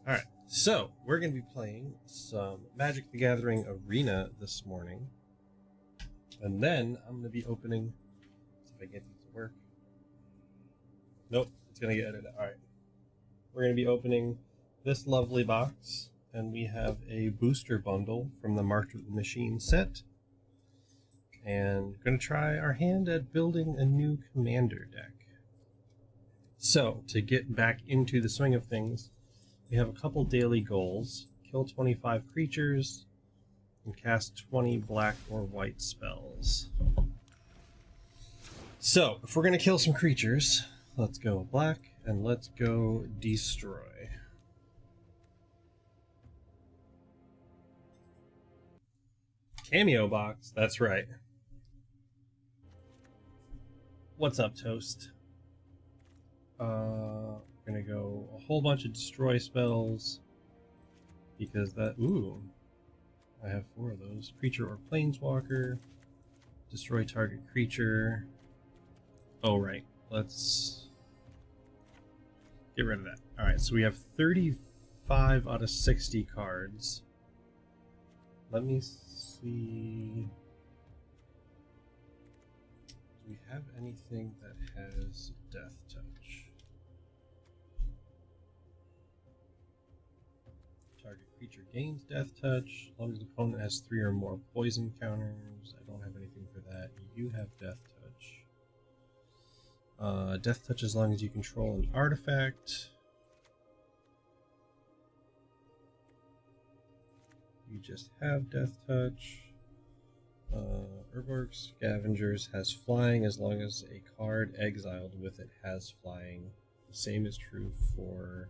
Alright, so we're going to be playing some Magic the Gathering Arena this morning. And then I'm going to be opening... See if I get these to work. Nope, it's going to get edited. Alright. We're going to be opening this lovely box. And we have a booster bundle from the March of the Machine set. And going to try our hand at building a new commander deck. So, to get back into the swing of things, we have a couple daily goals. Kill 25 creatures and cast 20 black or white spells. So, if we're going to kill some creatures, let's go black and let's go destroy. Cameo box, that's right. What's up, Toast? We're gonna go a whole bunch of destroy spells because that. Ooh, I have 4 of those. Creature or planeswalker, destroy target creature. Oh, right. Let's get rid of that. All right, so we have 35 out of 60 cards. Let me see. Do we have anything that has Death Touch? Target creature gains Death Touch, as long as the opponent has 3 or more poison counters. I don't have anything for that. You have Death Touch. Death Touch as long as you control an artifact. You just have Death Touch. Urborg Scavengers has flying as long as a card exiled with it has flying. The same is true for...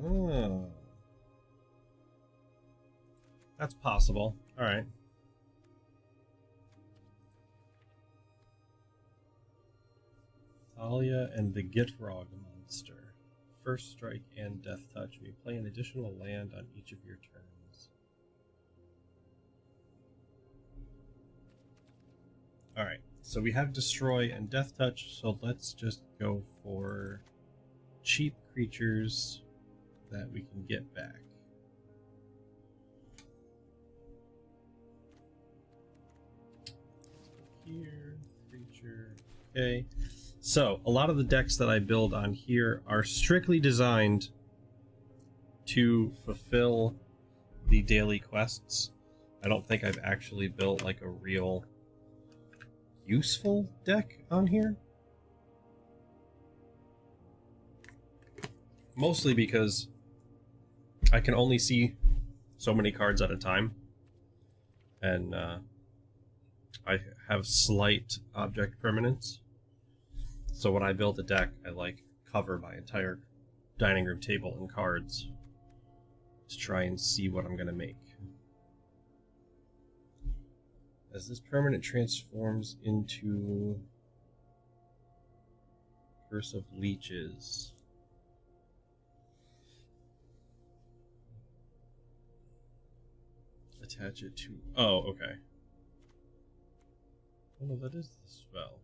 Oh. That's possible. Alright. Thalia and the Gitrog monster. First strike and Death Touch. You play an additional land on each of your turns. Alright, so we have Destroy and Death Touch, so let's just go for cheap creatures that we can get back. Here, creature, okay. So, a lot of the decks that I build on here are strictly designed to fulfill the daily quests. I don't think I've actually built like a real useful deck on here. Mostly because I can only see so many cards at a time. And I have slight object permanence. So when I build a deck, I like cover my entire dining room table in cards to try and see what I'm going to make. As this permanent transforms into Curse of Leeches. Attach it to... Oh, okay. Oh no, that is the spell.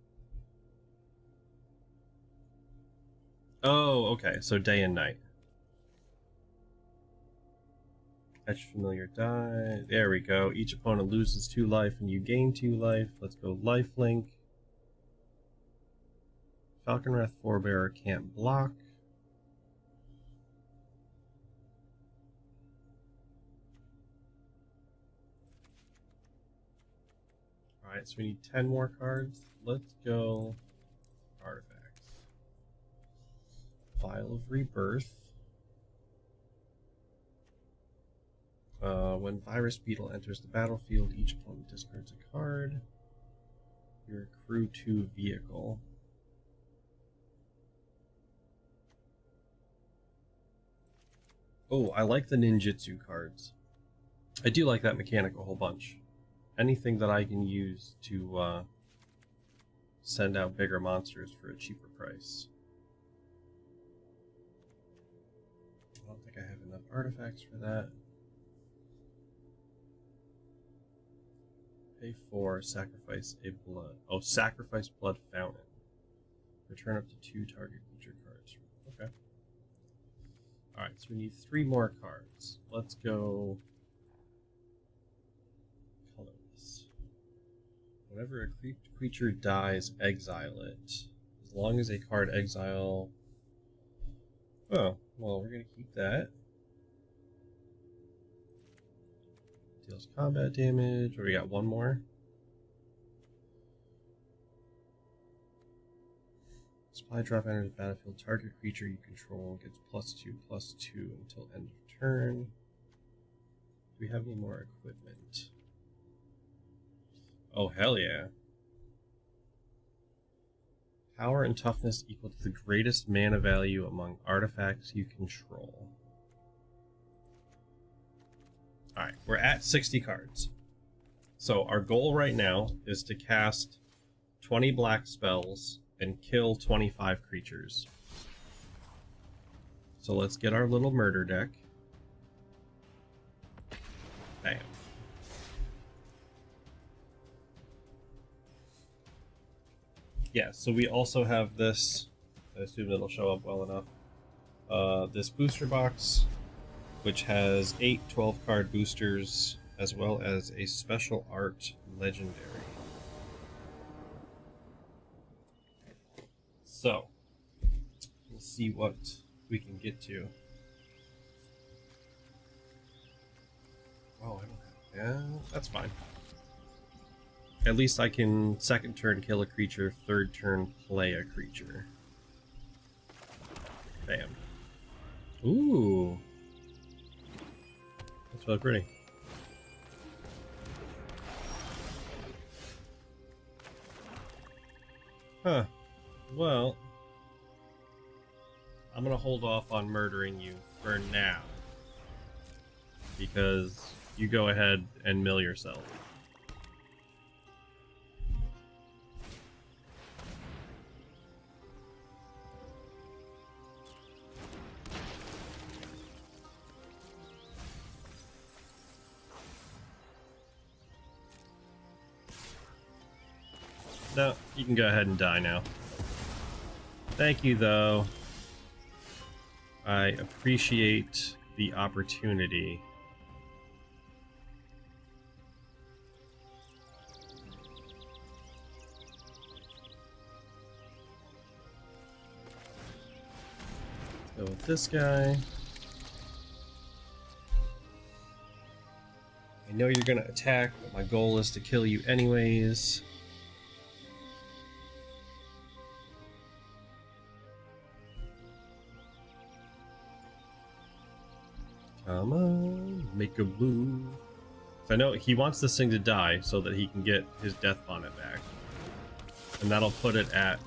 Oh, okay, so day and night. Etch familiar die. There we go. Each opponent loses 2 life and you gain 2 life. Let's go lifelink. Falconwrath Forebearer can't block. Alright, so we need 10 more cards. Let's go artifacts. Vial of Rebirth. When Virus Beetle enters the battlefield, each opponent discards a card. Your Crew 2 vehicle. Oh, I like the ninjutsu cards. I do like that mechanic a whole bunch. Anything that I can use to send out bigger monsters for a cheaper price. I don't think I have enough artifacts for that. Pay 4, sacrifice a blood. Oh, sacrifice Blood Fountain. Return up to 2 target creature cards. Okay. Alright, so we need 3 more cards. Let's go colorless. Whenever a creature dies, exile it. As long as a card exile... Oh, well, we're going to keep that. Deals combat damage. Or we got one more. Supply drop enters the battlefield. Target creature you control gets +2/+2 until end of turn. Do we have any more equipment? Oh, hell yeah. Power and toughness equal to the greatest mana value among artifacts you control. Alright, we're at 60 cards. So our goal right now is to cast 20 black spells and kill 25 creatures. So let's get our little murder deck. Bam. Yeah, so we also have this, I assume it'll show up well enough, this booster box, which has 8 12-card boosters, as well as a special art legendary. So, we'll see what we can get to. Oh, I don't have... Yeah, that's fine. At least I can second turn kill a creature, third turn play a creature. Bam. Ooh. That's really pretty. Huh. Well, I'm gonna hold off on murdering you for now. Because you go ahead and mill yourself. No, you can go ahead and die now. Thank you, though. I appreciate the opportunity. Let's go with this guy. I know you're gonna attack, but my goal is to kill you anyways. Come on, make a move. So I know he wants this thing to die so that he can get his death bonnet back. And that'll put it at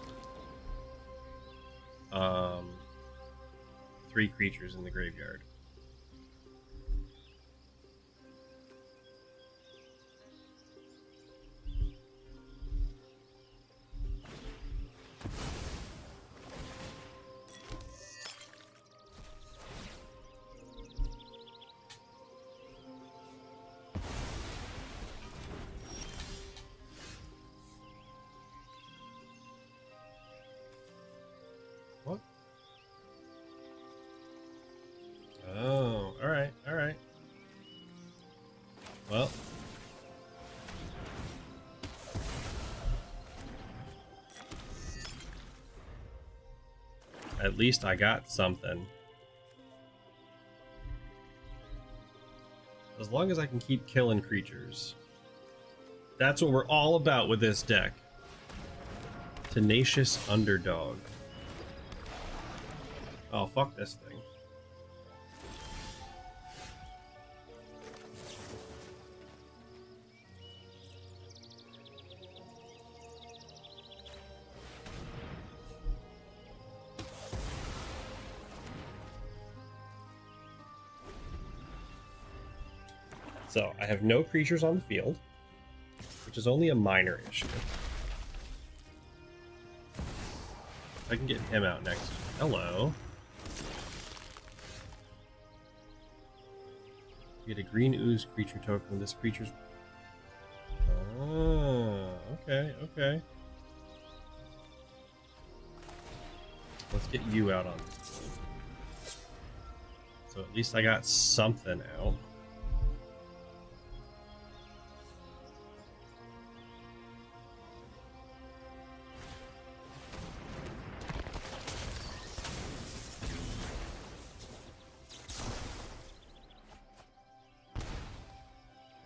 3 creatures in the graveyard. What? Oh, alright, alright. Well. At least I got something. As long as I can keep killing creatures. That's what we're all about with this deck. Tenacious Underdog. Oh, fuck this thing. So, I have no creatures on the field, which is only a minor issue. I can get him out next. Hello. You get a green ooze creature token. This creature's... Oh, okay, okay. Let's get you out on this. So at least I got something out.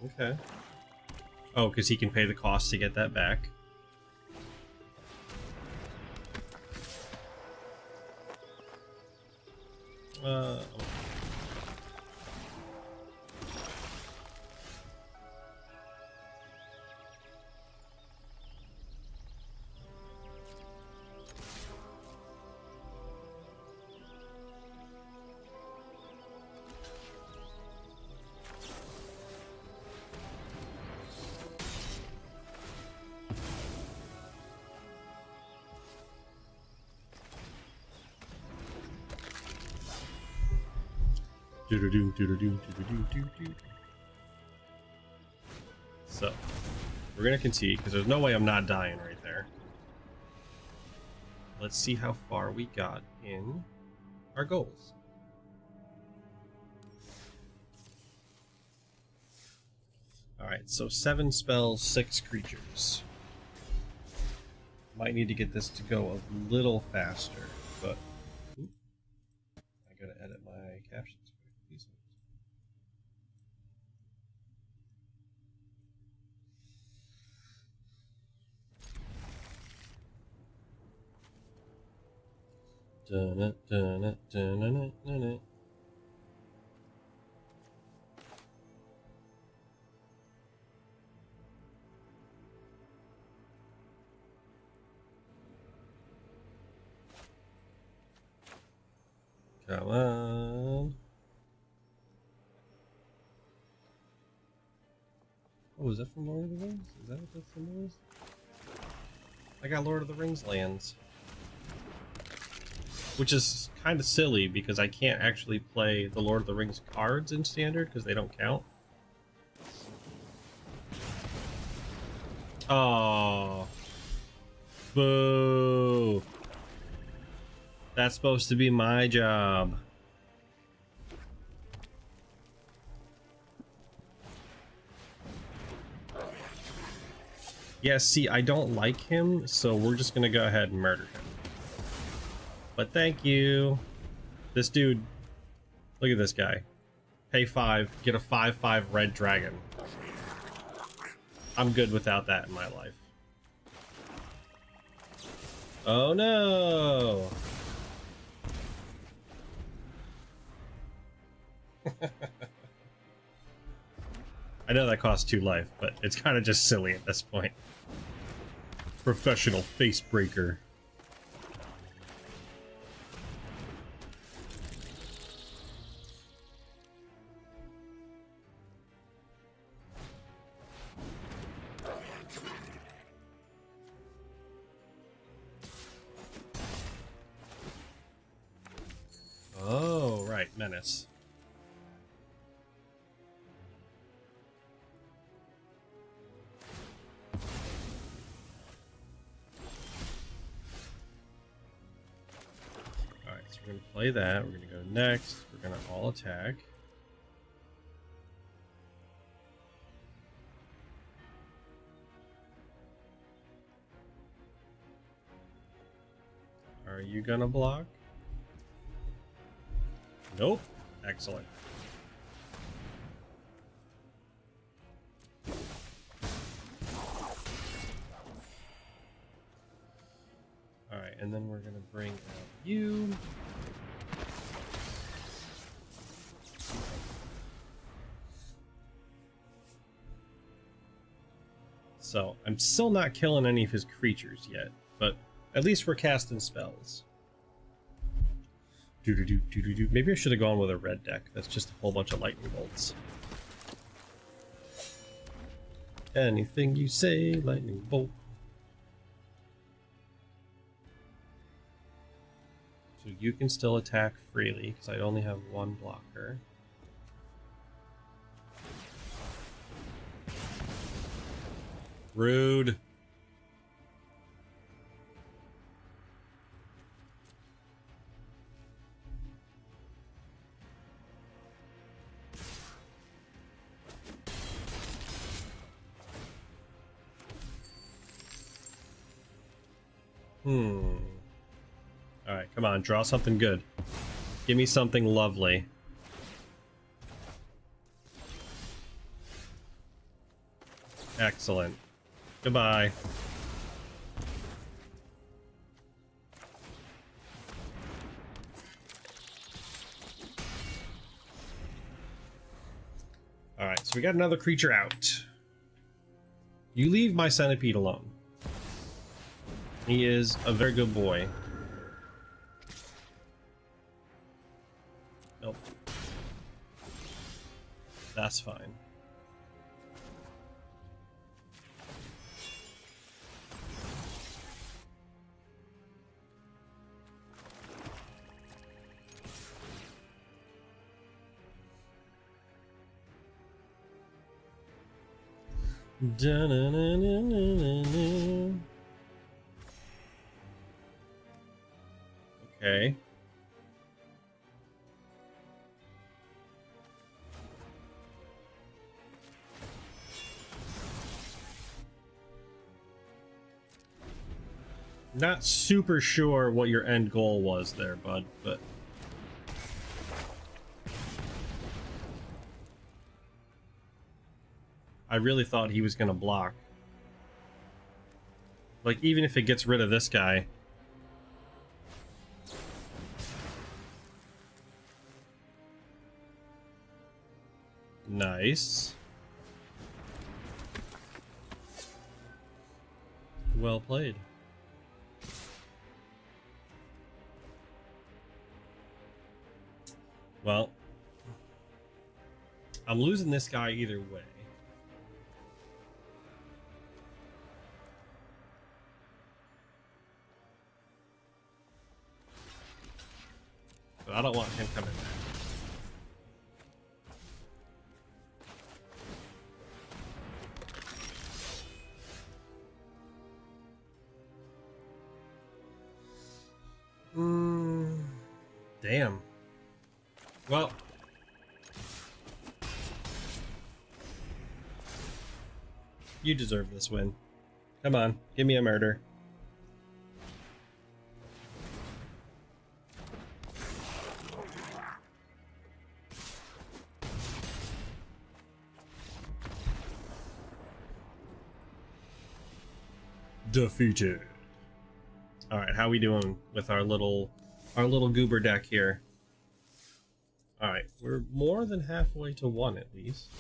Okay. Oh, because he can pay the cost to get that back. So, we're gonna concede because there's no way I'm not dying right there. Let's see how far we got in our goals. Alright, so 7 spells, 6 creatures. Might need to get this to go a little faster, but I gotta edit my captions. Please. Dun it, dun it, dun it, dun it. Come on. Oh, is that from Lord of the Rings? Is that what that symbol is? I got Lord of the Rings lands. Which is kind of silly because I can't actually play the Lord of the Rings cards in Standard because they don't count. Oh. Boo. That's supposed to be my job. Yeah, see, I don't like him, so we're just gonna go ahead and murder him. But thank you. This dude, look at this guy. Pay 5, get a 5/5 red dragon. I'm good without that in my life. Oh no! I know that costs 2 life, but it's kind of just silly at this point. Professional face breaker. Oh, right, menace. Alright, so we're gonna play that. We're gonna go next. We're gonna all attack. Are you gonna block? Nope. Excellent. Alright, and then we're gonna bring out you. So, I'm still not killing any of his creatures yet, but at least we're casting spells. Maybe I should have gone with a red deck. That's just a whole bunch of lightning bolts. Anything you say, lightning bolt. So you can still attack freely, because I only have 1 blocker. Rude. Alright, come on, draw something good. Give me something lovely. Excellent. Goodbye. Alright, so we got another creature out. You leave my centipede alone. He is a very good boy. Nope. That's fine. Okay. Not super sure what your end goal was there, bud, but I really thought he was gonna block. Like, even if it gets rid of this guy. Nice. Well played. Well, I'm losing this guy either way. But I don't want him coming back. Damn. Well. You deserve this win. Come on, give me a murder. Defeated. All right, how we doing with our little goober deck here? All right, we're more than halfway to one at least.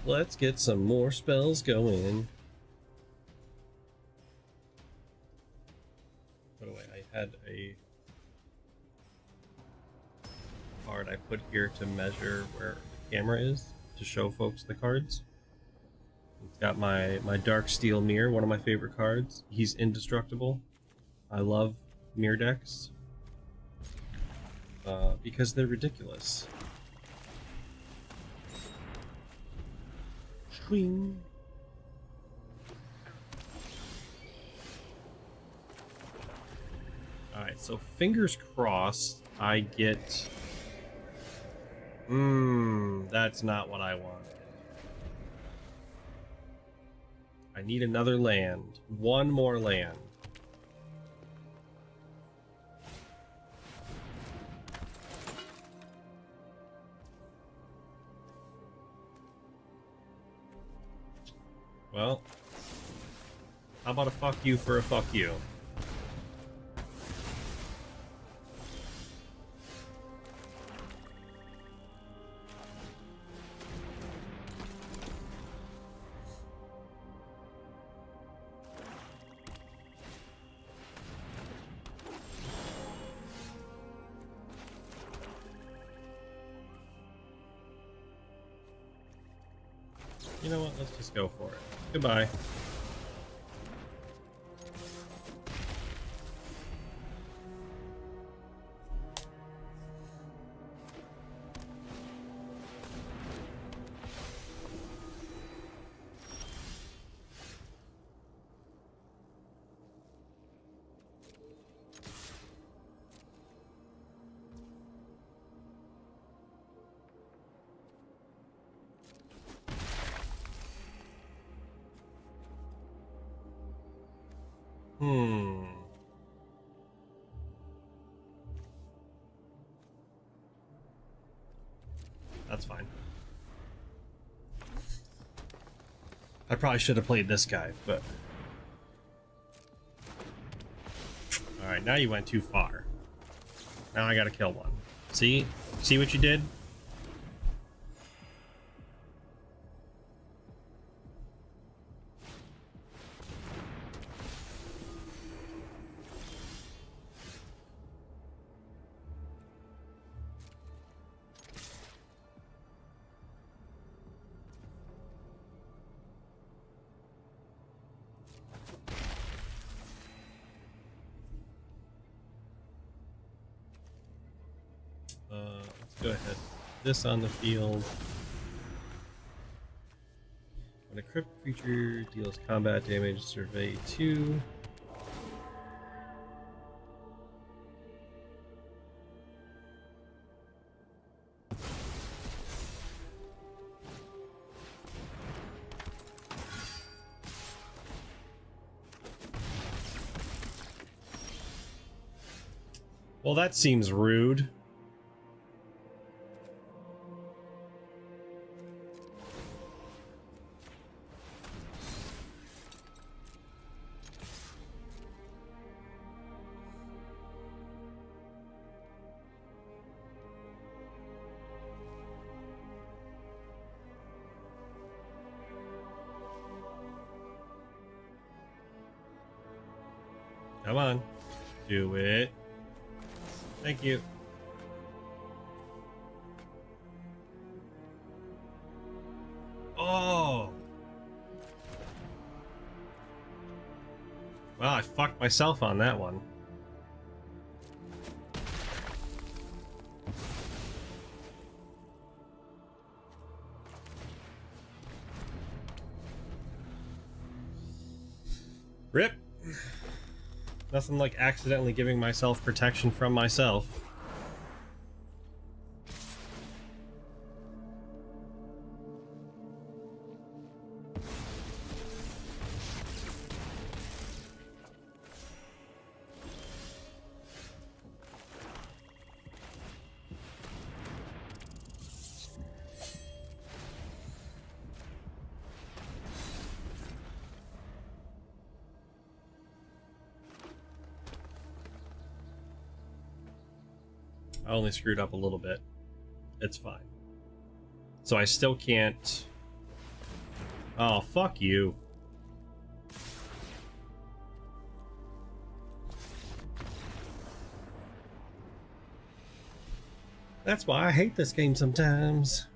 Let's get some more spells going. By the way, I had a card I put here to measure where the camera is to show folks the cards. It's got my Dark Steel Mirror, one of my favorite cards. He's indestructible. I love mirror decks because they're ridiculous. Swing. Alright, so fingers crossed I get... that's not what I want. I need another land. One more land. Well, how about a fuck you for a fuck you? You know what? Let's just go for it. Goodbye. Hmm. That's fine. I probably should have played this guy, but... Alright, now you went too far. Now I gotta kill one. See? See what you did? Let's go ahead. This on the field. When a crypt creature deals combat damage, survey 2. Well, that seems rude. Come on. Do it. Thank you. Oh! Well, I fucked myself on that one. Rip! Nothing like accidentally giving myself protection from myself. I only screwed up a little bit. It's fine. So I still can't... Oh, fuck you. That's why I hate this game sometimes.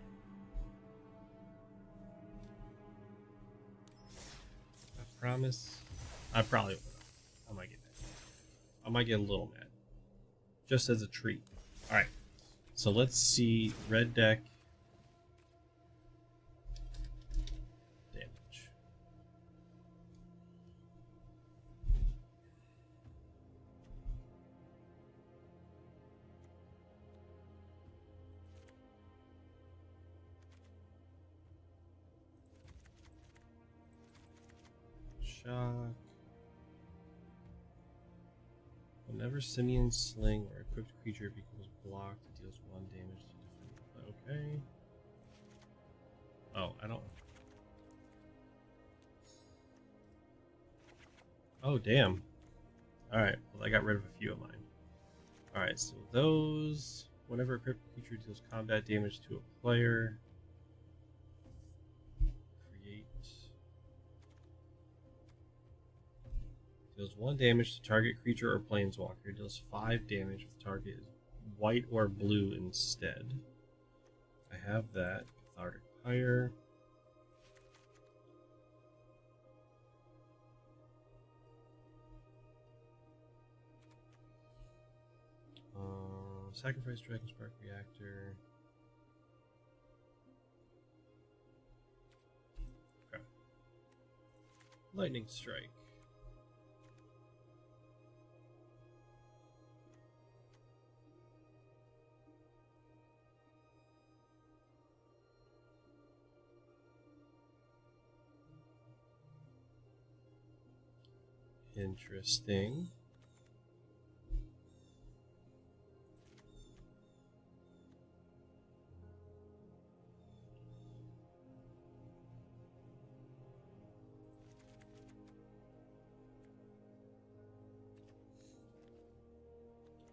I promise. I probably will. I might get mad. I might get a little mad. Just as a treat. Alright. So let's see. Red deck. Damage. Shock. Whenever Simian Sling or equipped creature becomes blocked, it deals 1 damage to defend. Okay. Oh, I don't... Oh, damn. Alright, well, I got rid of a few of mine. Alright, so those... Whenever a equipped creature deals combat damage to a player... Create... Deals 1 damage to target creature or planeswalker. Deals 5 damage if the target is white or blue instead. I have that. Cathartic Pyre. Sacrifice Dragon Spark Reactor. Okay. Lightning Strike. Interesting.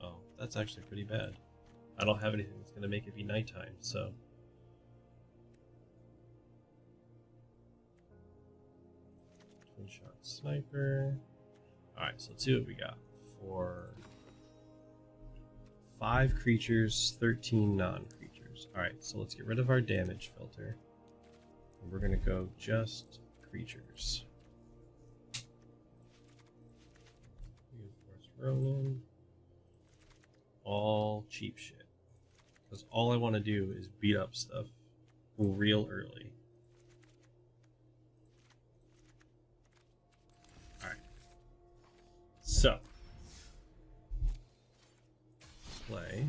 Oh, that's actually pretty bad. I don't have anything that's going to make it be nighttime, so... Twin shot sniper. Alright, so let's see what we got. For 5 creatures, 13 non-creatures. Alright, so let's get rid of our damage filter. And we're going to go just creatures. Reinforced Ronin. All cheap shit. Because all I want to do is beat up stuff real early. Alright. So. Play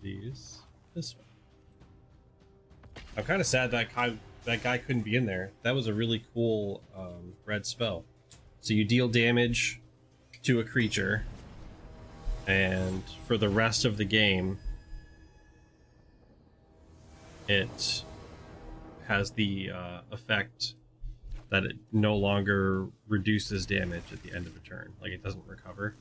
these this way. I'm kind of sad that guy couldn't be in there. That was a really cool red spell. So you deal damage to a creature, and for the rest of the game, it has the effect that it no longer reduces damage at the end of a turn. Like, it doesn't recover.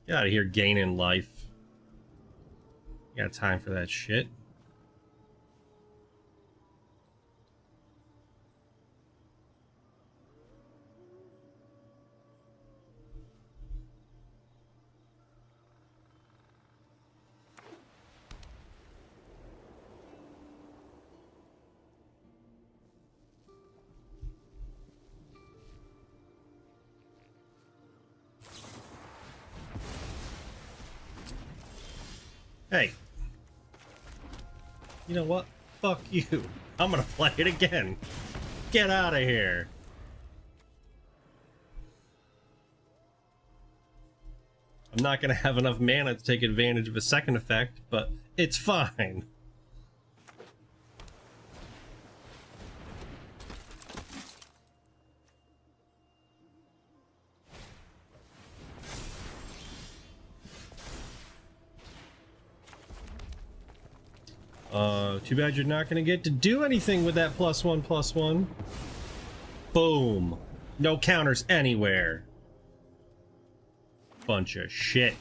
Get out of here gaining life. You got time for that shit. Hey. You know what? Fuck you. I'm gonna play it again. Get out of here. I'm not gonna have enough mana to take advantage of a second effect, but it's fine. Too bad you're not gonna get to do anything with that +1/+1. Boom. No counters anywhere. Bunch of shit.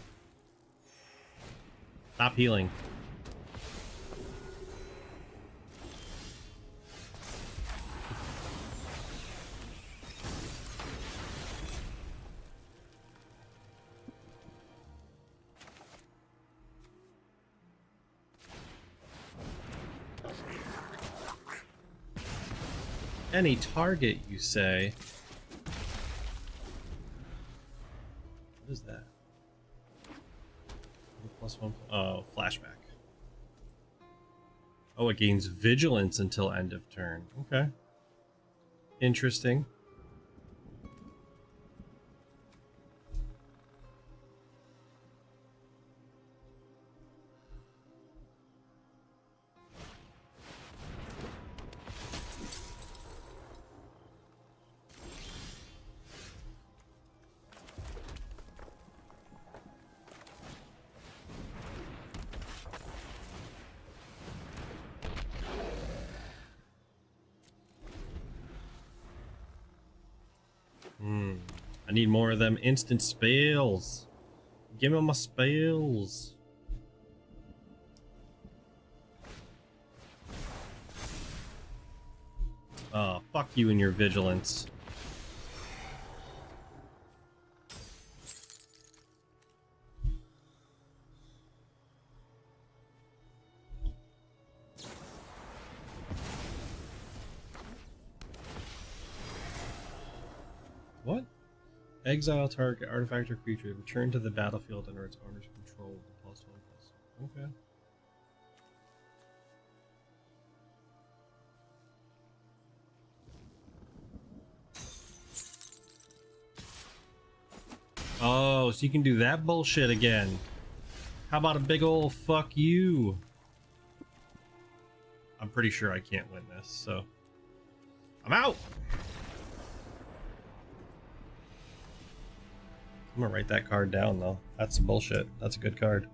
Stop healing. Any target, you say? What is that? +1. Oh, flashback. Oh, it gains vigilance until end of turn. Okay. Interesting. I need more of them instant spells. Give me my spells. Oh, fuck you and your vigilance. What? Exile target artifact or creature. Return to the battlefield under its owner's control with a +1/+1. Okay. Oh, so you can do that bullshit again. How about a big ol' fuck you? I'm pretty sure I can't win this, so I'm out. I'm gonna write that card down though. That's bullshit. That's a good card.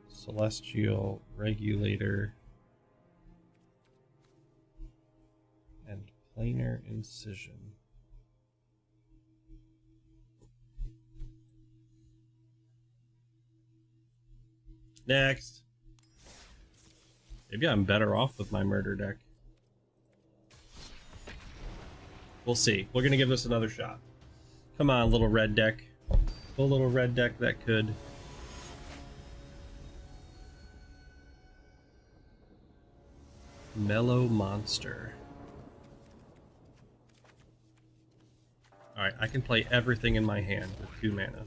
Celestial Regulator and Planar Incision. Next. Maybe I'm better off with my murder deck. We'll see. We're gonna give this another shot. Come on, little red deck. A little red deck that could. Mellow Monster. Alright, I can play everything in my hand with 2 mana.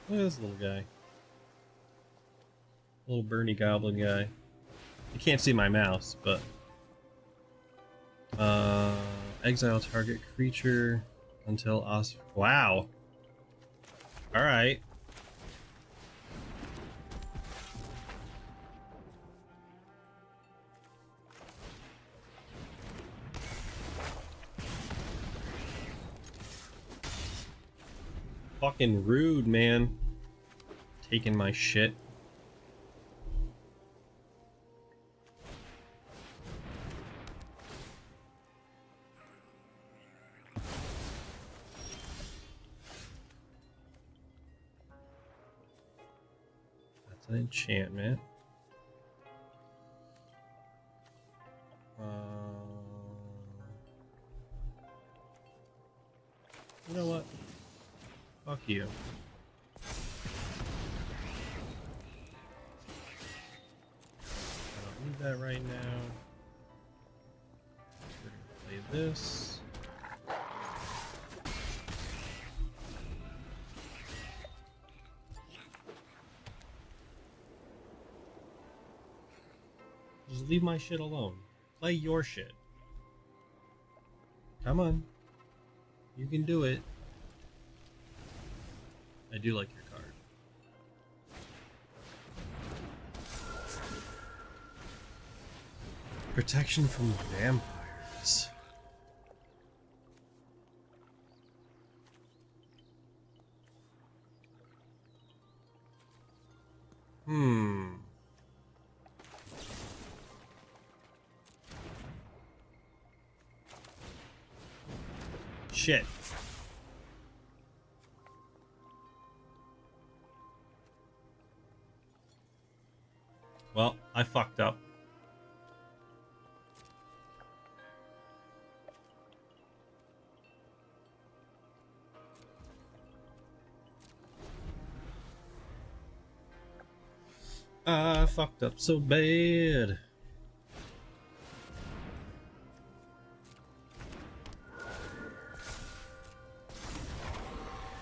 Look at this little guy. Little Bernie Goblin guy. You can't see my mouse, but... exile target creature until us. Wow! Alright. Fucking rude, man. Taking my shit. That's an enchantment. You know what? Fuck you. I don't need that right now. We're gonna play this. Just leave my shit alone. Play your shit. Come on. You can do it. I do like your card. Protection from vampires. Shit. Well, I fucked up. I fucked up so bad.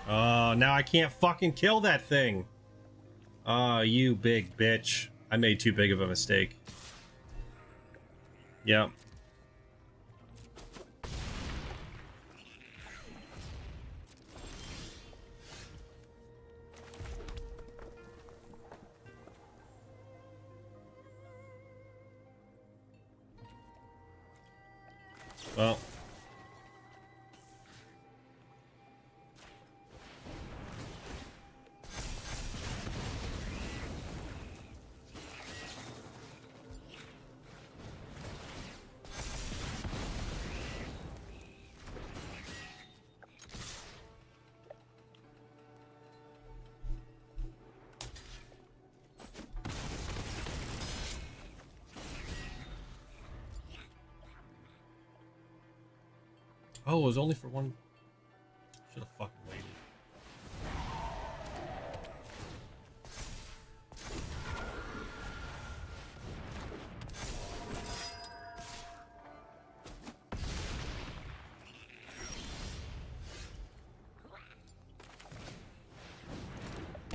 Oh, now I can't fucking kill that thing. Oh, you big bitch. I made too big of a mistake. Yep. Well. Oh, it was only for one. Should have fucking waited.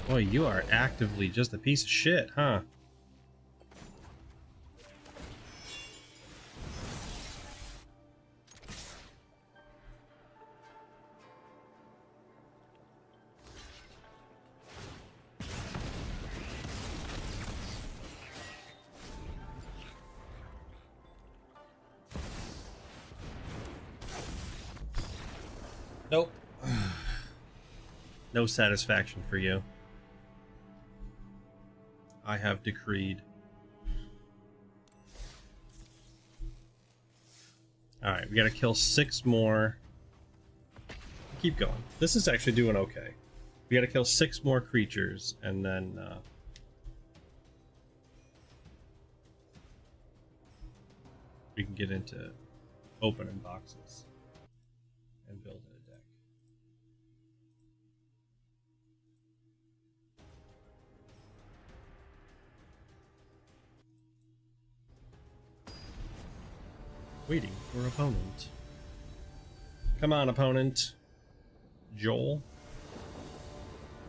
Boy, you are actively just a piece of shit, huh? Nope. No satisfaction for you. I have decreed. Alright, we gotta kill 6 more. Keep going. This is actually doing okay. We gotta kill 6 more creatures, and then we can get into opening boxes and building a deck. Waiting for opponent. Come on, opponent. Joel.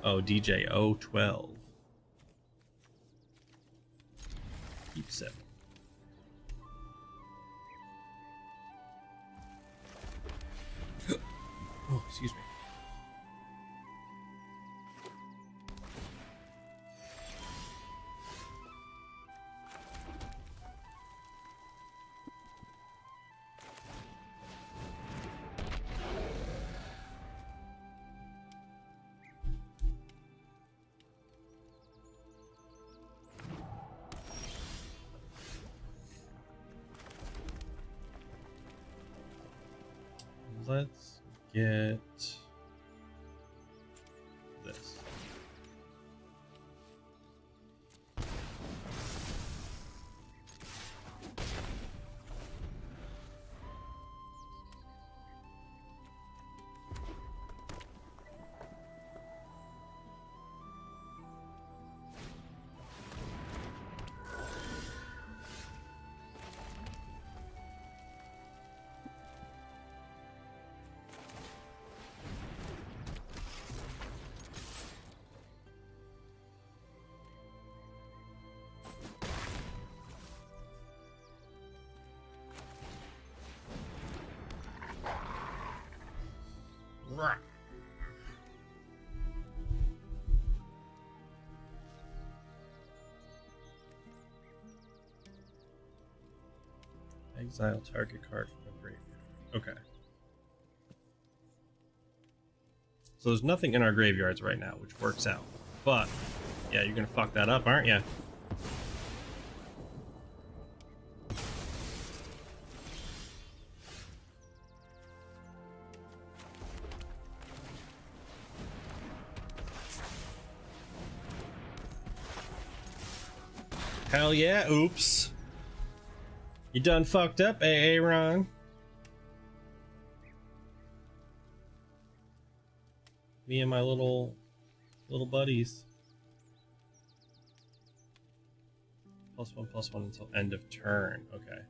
Oh, DJ 012. Keep 7. Oh, excuse me. Let's get this. Exile target card from the graveyard. Okay. So there's nothing in our graveyards right now, which works out. But, yeah, you're gonna fuck that up, aren't you? Hell yeah, oops. You done fucked up, Aaron. Me and my little buddies. +1/+1 until end of turn. Okay.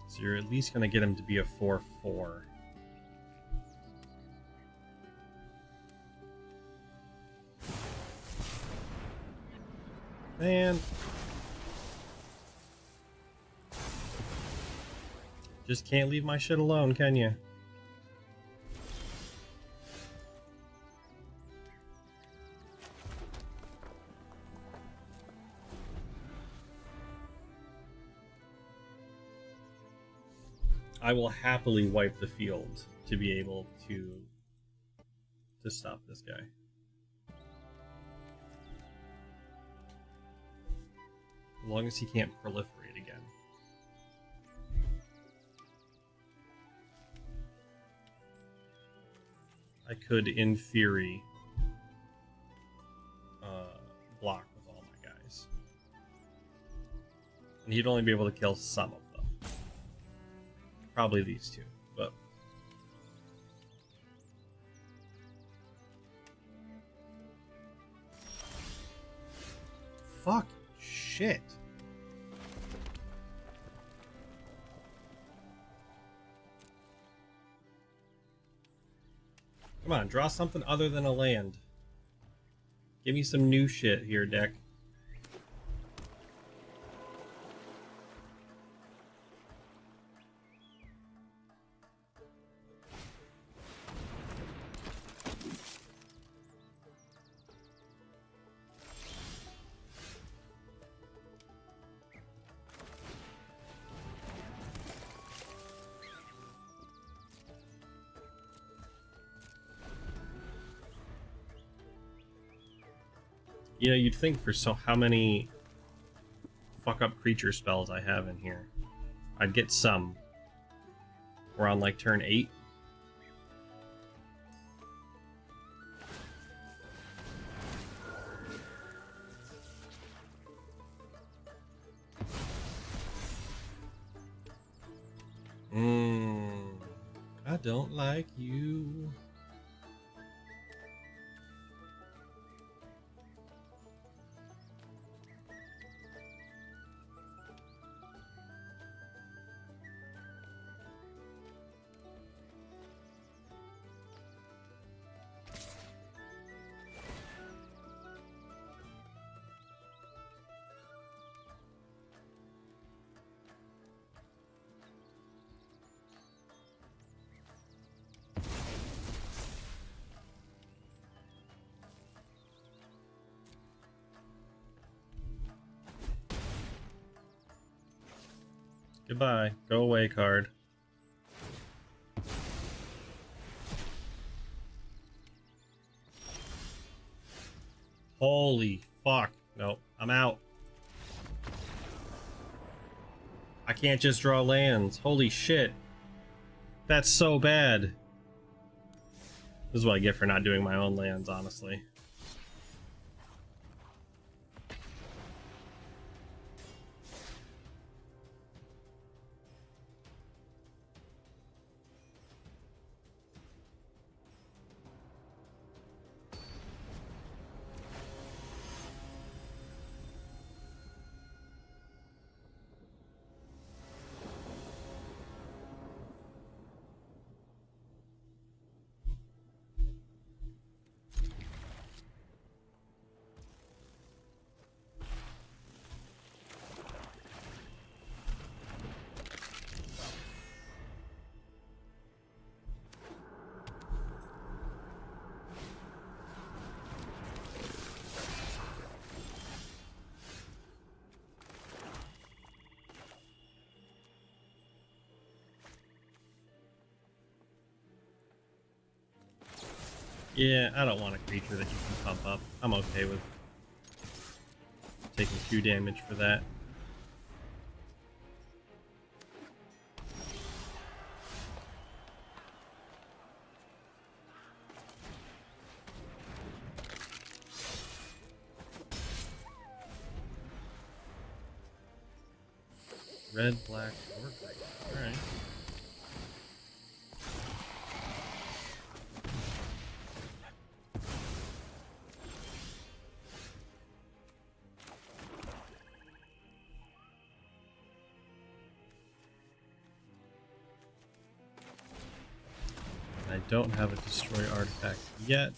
So you're at least gonna get him to be a 4/4. Man. Just can't leave my shit alone, can you? I will happily wipe the field to be able to stop this guy. As long as he can't proliferate again. I could, in theory, he'd only be able to kill some of them. Probably these two, but... Fuck. Shit. Come on, draw something other than a land. Give me some new shit here, deck. You know, you'd think for how many fuck up creature spells I have in here, I'd get some. We're on like turn 8. I don't like you. Goodbye. Go away, card. Holy fuck. Nope. I'm out. I can't just draw lands. Holy shit. That's so bad. This is what I get for not doing my own lands, honestly. Yeah, I don't want a creature that you can pump up. I'm okay with taking 2 damage for that. Red, black, or green. Alright. I don't have a destroy artifact yet.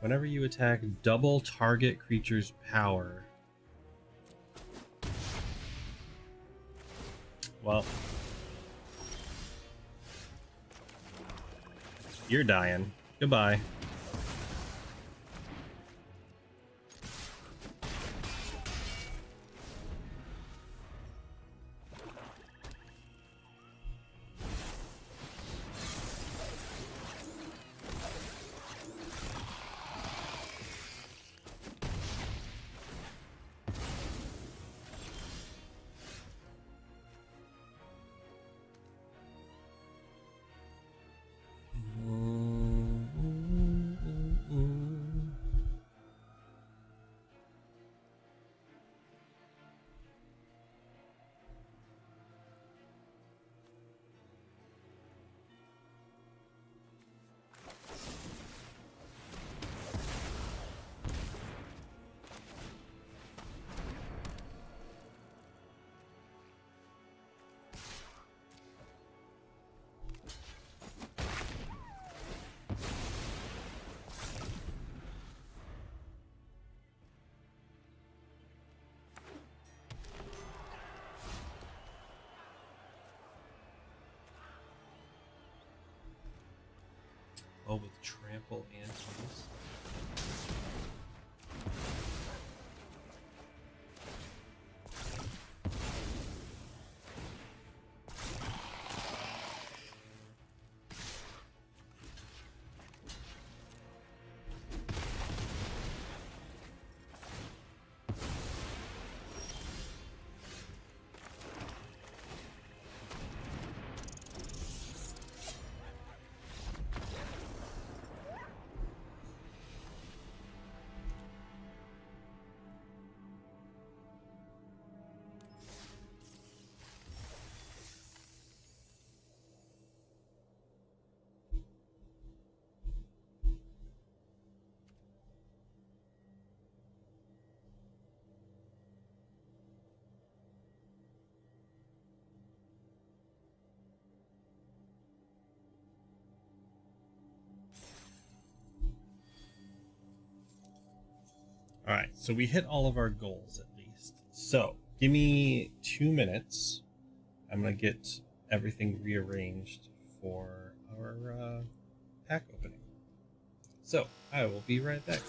Whenever you attack, double target creature's power. Well, you're dying. Goodbye. Oh, with trample and haste. All right, so we hit all of our goals at least. So give me 2 minutes. I'm gonna get everything rearranged for our pack opening. So I will be right back.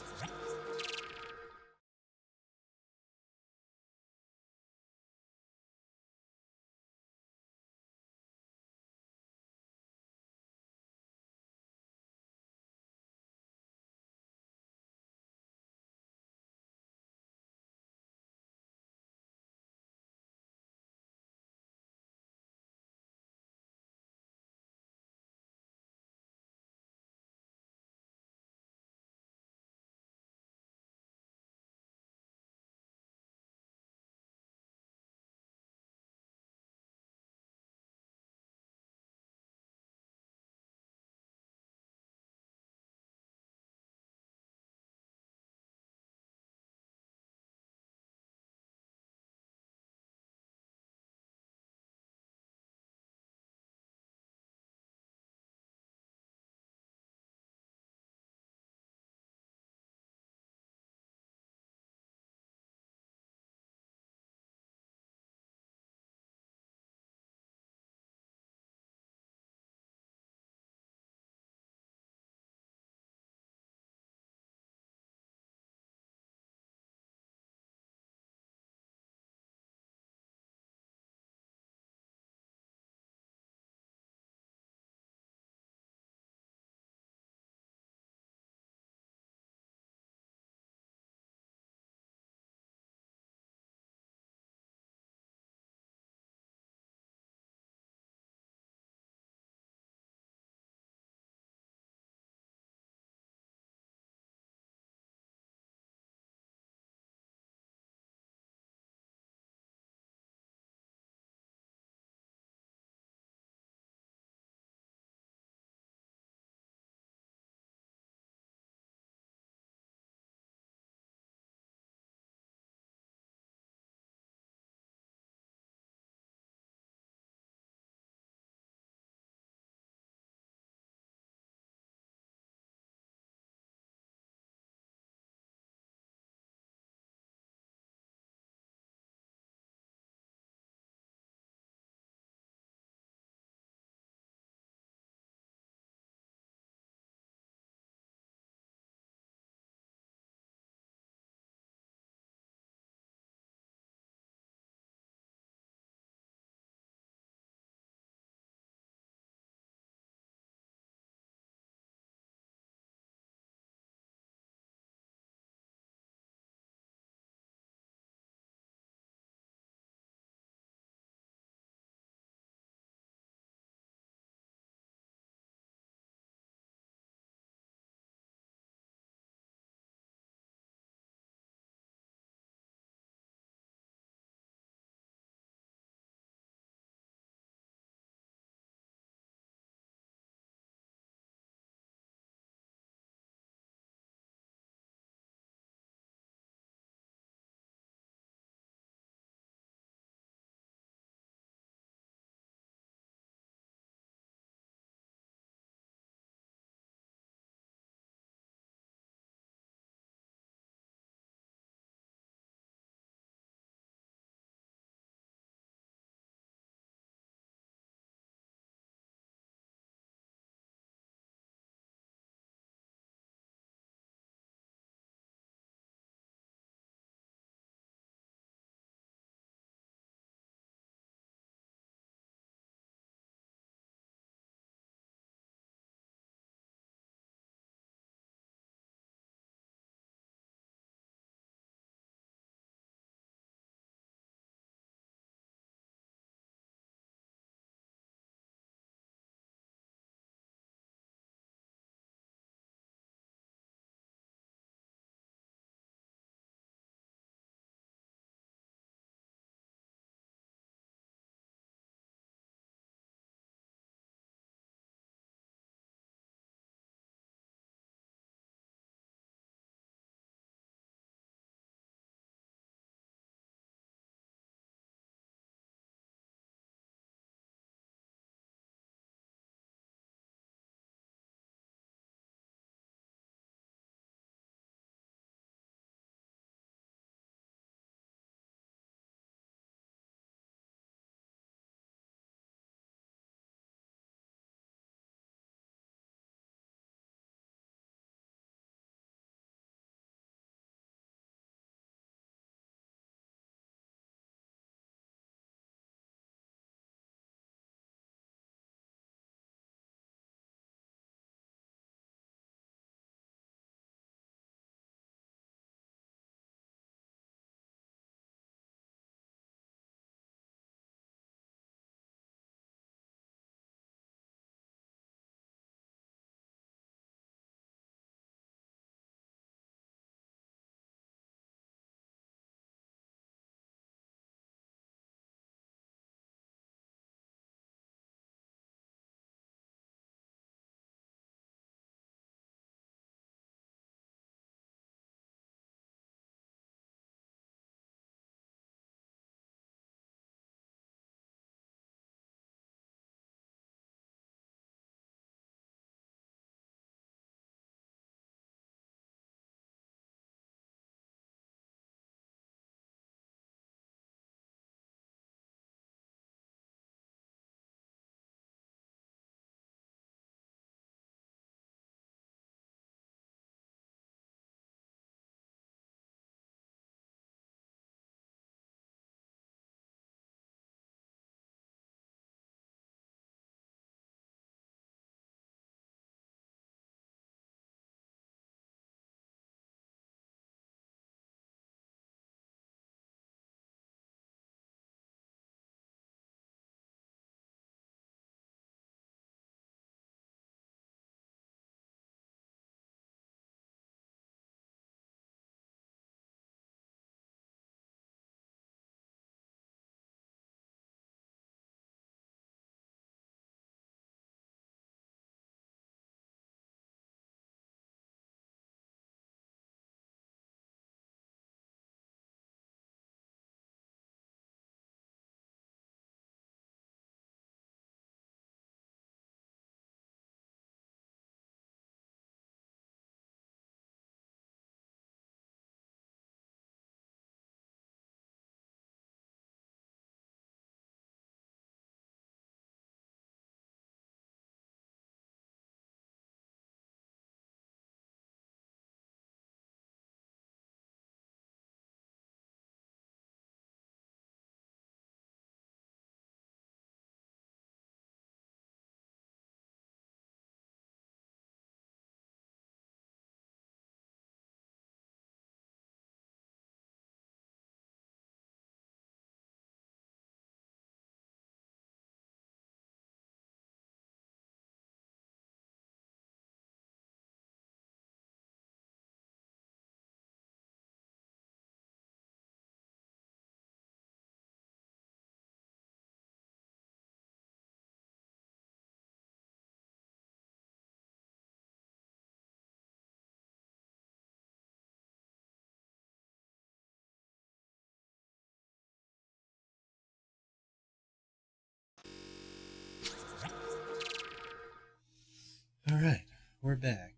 We're back.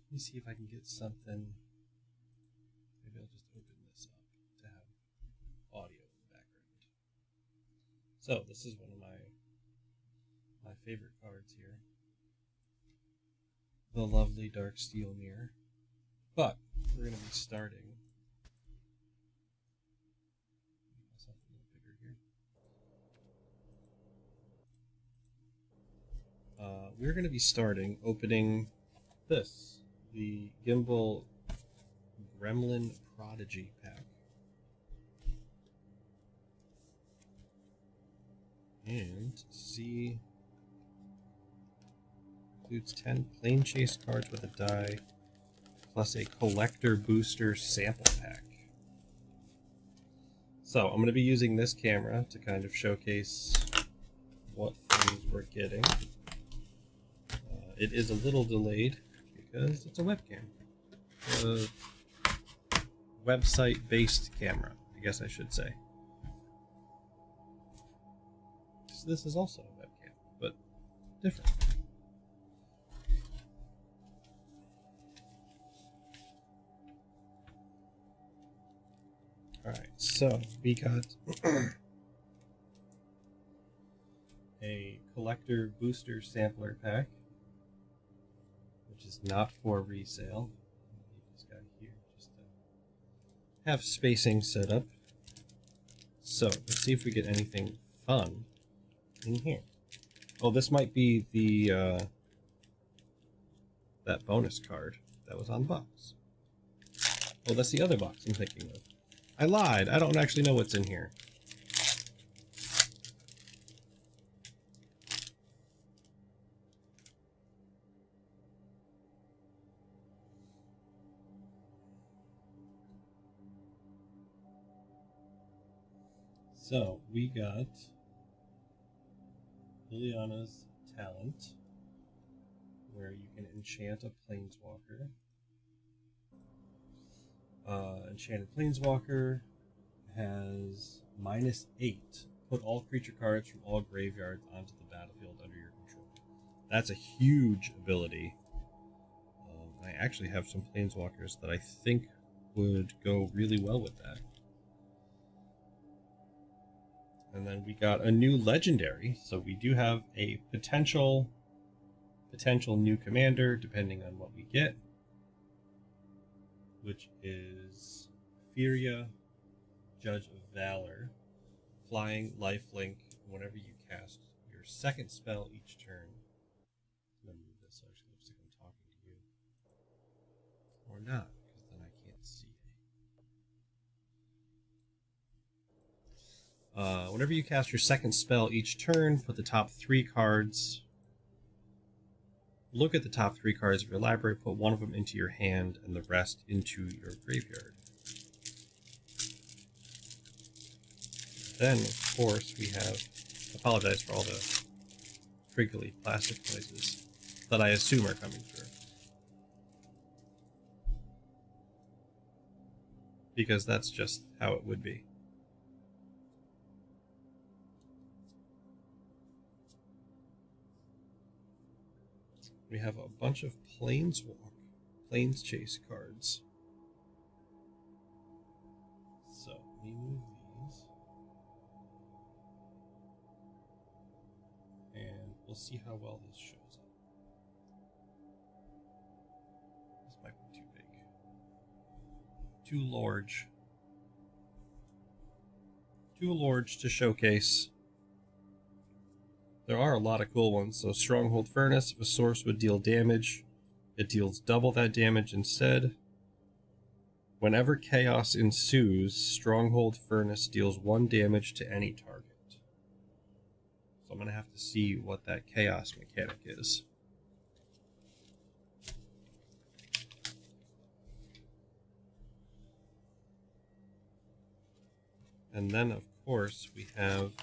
Let me see if I can get something. Maybe I'll just open this up to have audio in the background. So this is one of my favorite cards here. The lovely Dark Steel Mirror. But we're going to be starting. Myself a little bigger here. We're going to be starting opening this, the Gimbal Gremlin Prodigy pack. And see, includes 10 plane chase cards with a die, plus a collector booster sample pack. So I'm going to be using this camera to kind of showcase what things we're getting. It is a little delayed because it's a webcam. A website-based camera, I guess I should say. So this is also a webcam, but different. Alright, so we got a collector booster sampler pack, which is not for resale. This guy here just to have spacing set up. So let's see if we get anything fun in here. Oh, this might be the that bonus card that was on the box. Oh, that's the other box I'm thinking of. I lied. I don't actually know what's in here. So, we got Liliana's Talent, where you can enchant a Planeswalker. Enchanted Planeswalker has -8. Put all creature cards from all graveyards onto the battlefield under your control. That's a huge ability. I actually have some Planeswalkers that I think would go really well with that. And then we got a new legendary, so we do have a potential new commander, depending on what we get, which is Furia, Judge of Valor, flying, lifelink. Whenever you cast your second spell each turn. I'm gonna move this so it actually looks like I'm talking to you, or not, because then I can't see. Whenever you cast your second spell each turn, put the top 3 cards. Look at the top 3 cards of your library, put one of them into your hand, and the rest into your graveyard. Then, of course, we have... I apologize for all the crinkly plastic noises that I assume are coming through. Because that's just how it would be. We have a bunch of planes chase cards. So, let me move these. And we'll see how well this shows up. This might be too big. Too large. Too large to showcase. There are a lot of cool ones. So Stronghold Furnace, if a source would deal damage, it deals double that damage instead. Whenever chaos ensues, Stronghold Furnace deals 1 damage to any target. So I'm going to have to see what that chaos mechanic is. And then, of course, we have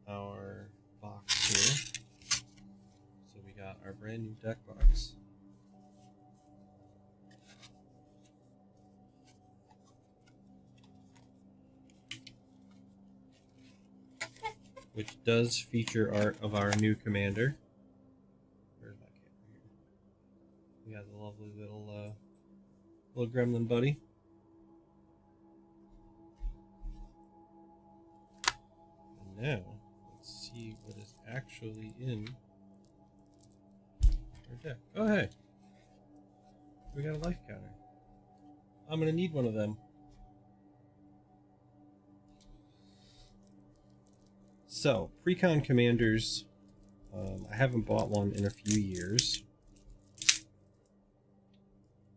our box here. So we got our brand new deck box. which does feature art of our new commander. Where's my camera here? We got the lovely little gremlin buddy. And now, let's see what is actually in our deck. Oh, hey. We got a life counter. I'm going to need one of them. So, pre-con commanders, I haven't bought one in a few years,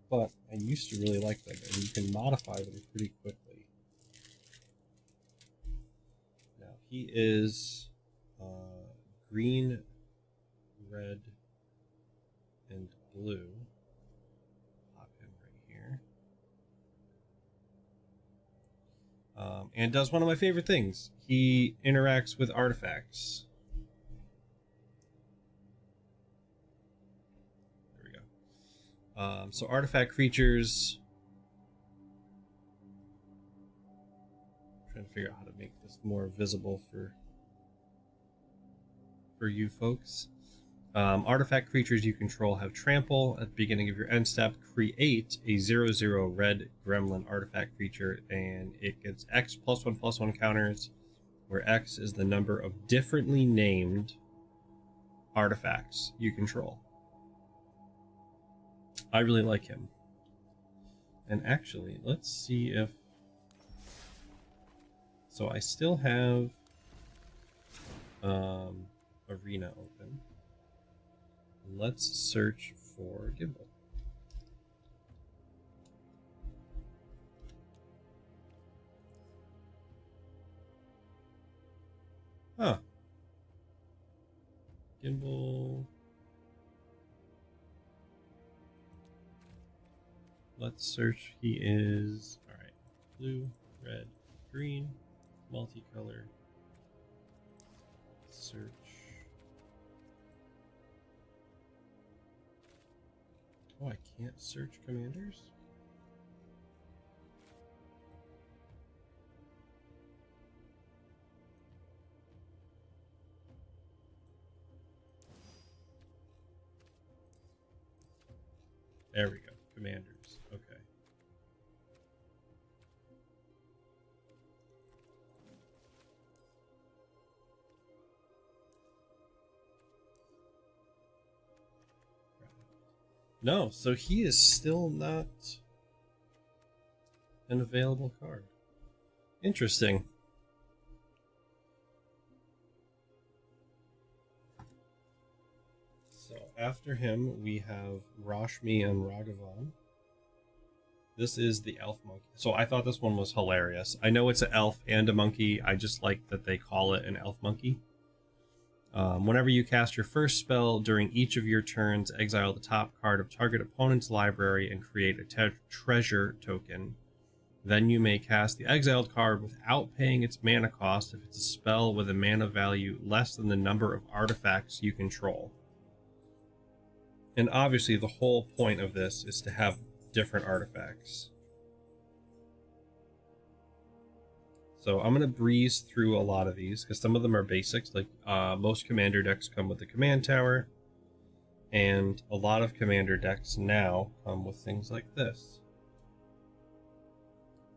but I used to really like them, and you can modify them pretty quickly. Now, he is green, red, and blue. Pop him right here. And does one of my favorite things. He interacts with artifacts. There we go. So artifact creatures. I'm trying to figure out how to make this more visible for you folks. Artifact creatures you control have trample. At the beginning of your end step, create a 0/0 red gremlin artifact creature, and it gets X +1/+1 counters, where X is the number of differently named artifacts you control. I really like him. And actually, let's see if... So I still have Arena open. Let's search for Gimbal. Huh. Gimbal. Let's search. He is... Alright. Blue, red, green, multicolor. Search. Oh, I can't search commanders? There we go. Commanders. Okay. No, so he is still not an available card. Interesting. So after him, we have Rashmi and Raghavan. This is the elf monkey. So I thought this one was hilarious. I know it's an elf and a monkey. I just like that they call it an elf monkey. Whenever you cast your first spell during each of your turns, exile the top card of target opponent's library and create a treasure token. Then you may cast the exiled card without paying its mana cost if it's a spell with a mana value less than the number of artifacts you control. And obviously the whole point of this is to have different artifacts. So I'm going to breeze through a lot of these because some of them are basics. Like most commander decks come with the command tower, and a lot of commander decks now come with things like this.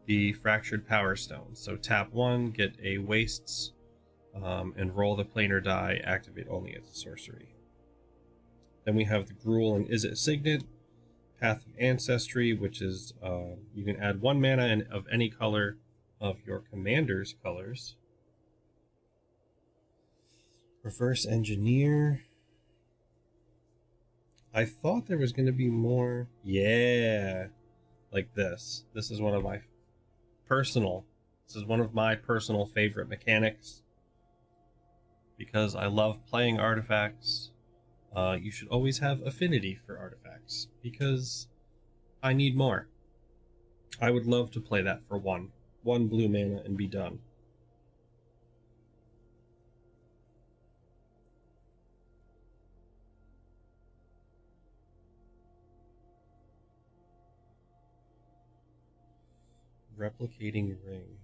The Fractured Power Stone. So tap 1, get a wastes, and roll the planar die, activate only as a sorcery. Then we have the Gruul and Izzet Signet, Path of Ancestry, which is you can add 1 mana of any color of your commander's colors. Reverse Engineer. I thought there was going to be more. Yeah, like this. This is one of my personal favorite mechanics because I love playing artifacts. You should always have affinity for artifacts because I need more. I would love to play that for one blue mana and be done. Replicating Ring.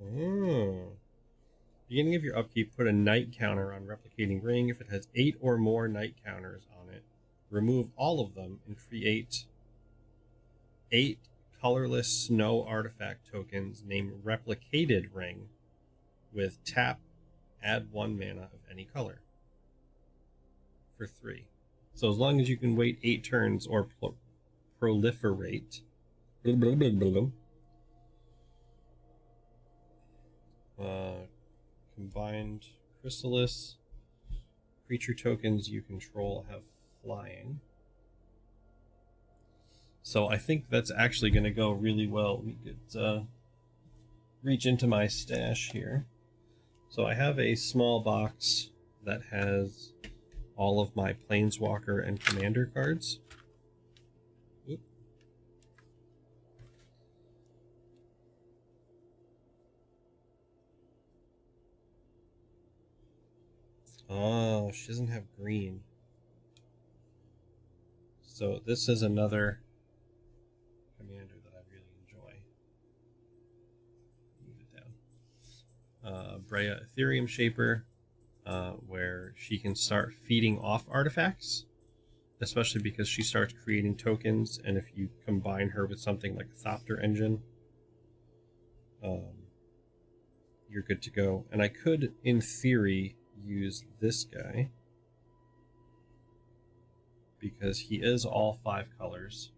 Oh. Beginning of your upkeep, put a night counter on Replicating Ring. If it has 8 or more night counters on it, remove all of them and create 8 colorless snow artifact tokens named Replicated Ring with tap, add 1 mana of any color for 3. So as long as you can wait 8 turns or proliferate. Combined Chrysalis. Creature tokens you control have flying. So I think that's actually going to go really well. We could reach into my stash here. So I have a small box that has all of my Planeswalker and Commander cards. Oop. Oh, she doesn't have green. So this is another Commander that I really enjoy. Move it down. Brea Ethereum Shaper, where she can start feeding off artifacts, especially because she starts creating tokens, and if you combine her with something like a Thopter Engine, you're good to go. And I could, in theory, use this guy because he is all 5 colors.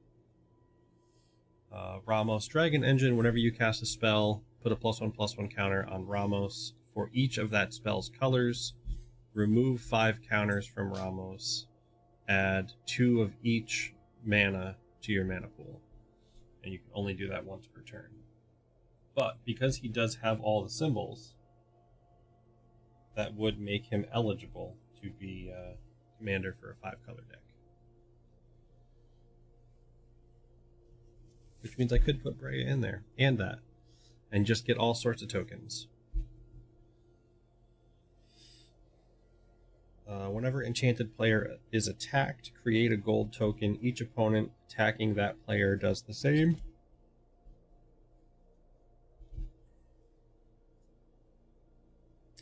Ramos Dragon Engine, whenever you cast a spell, put a +1/+1 counter on Ramos for each of that spell's colors. Remove 5 counters from Ramos. Add 2 of each mana to your mana pool. And you can only do that once per turn. But because he does have all the symbols, that would make him eligible to be commander for a 5-color deck. Which means I could put Brea in there, and that, and just get all sorts of tokens. Whenever enchanted player is attacked, create a gold token. Each opponent attacking that player does the same.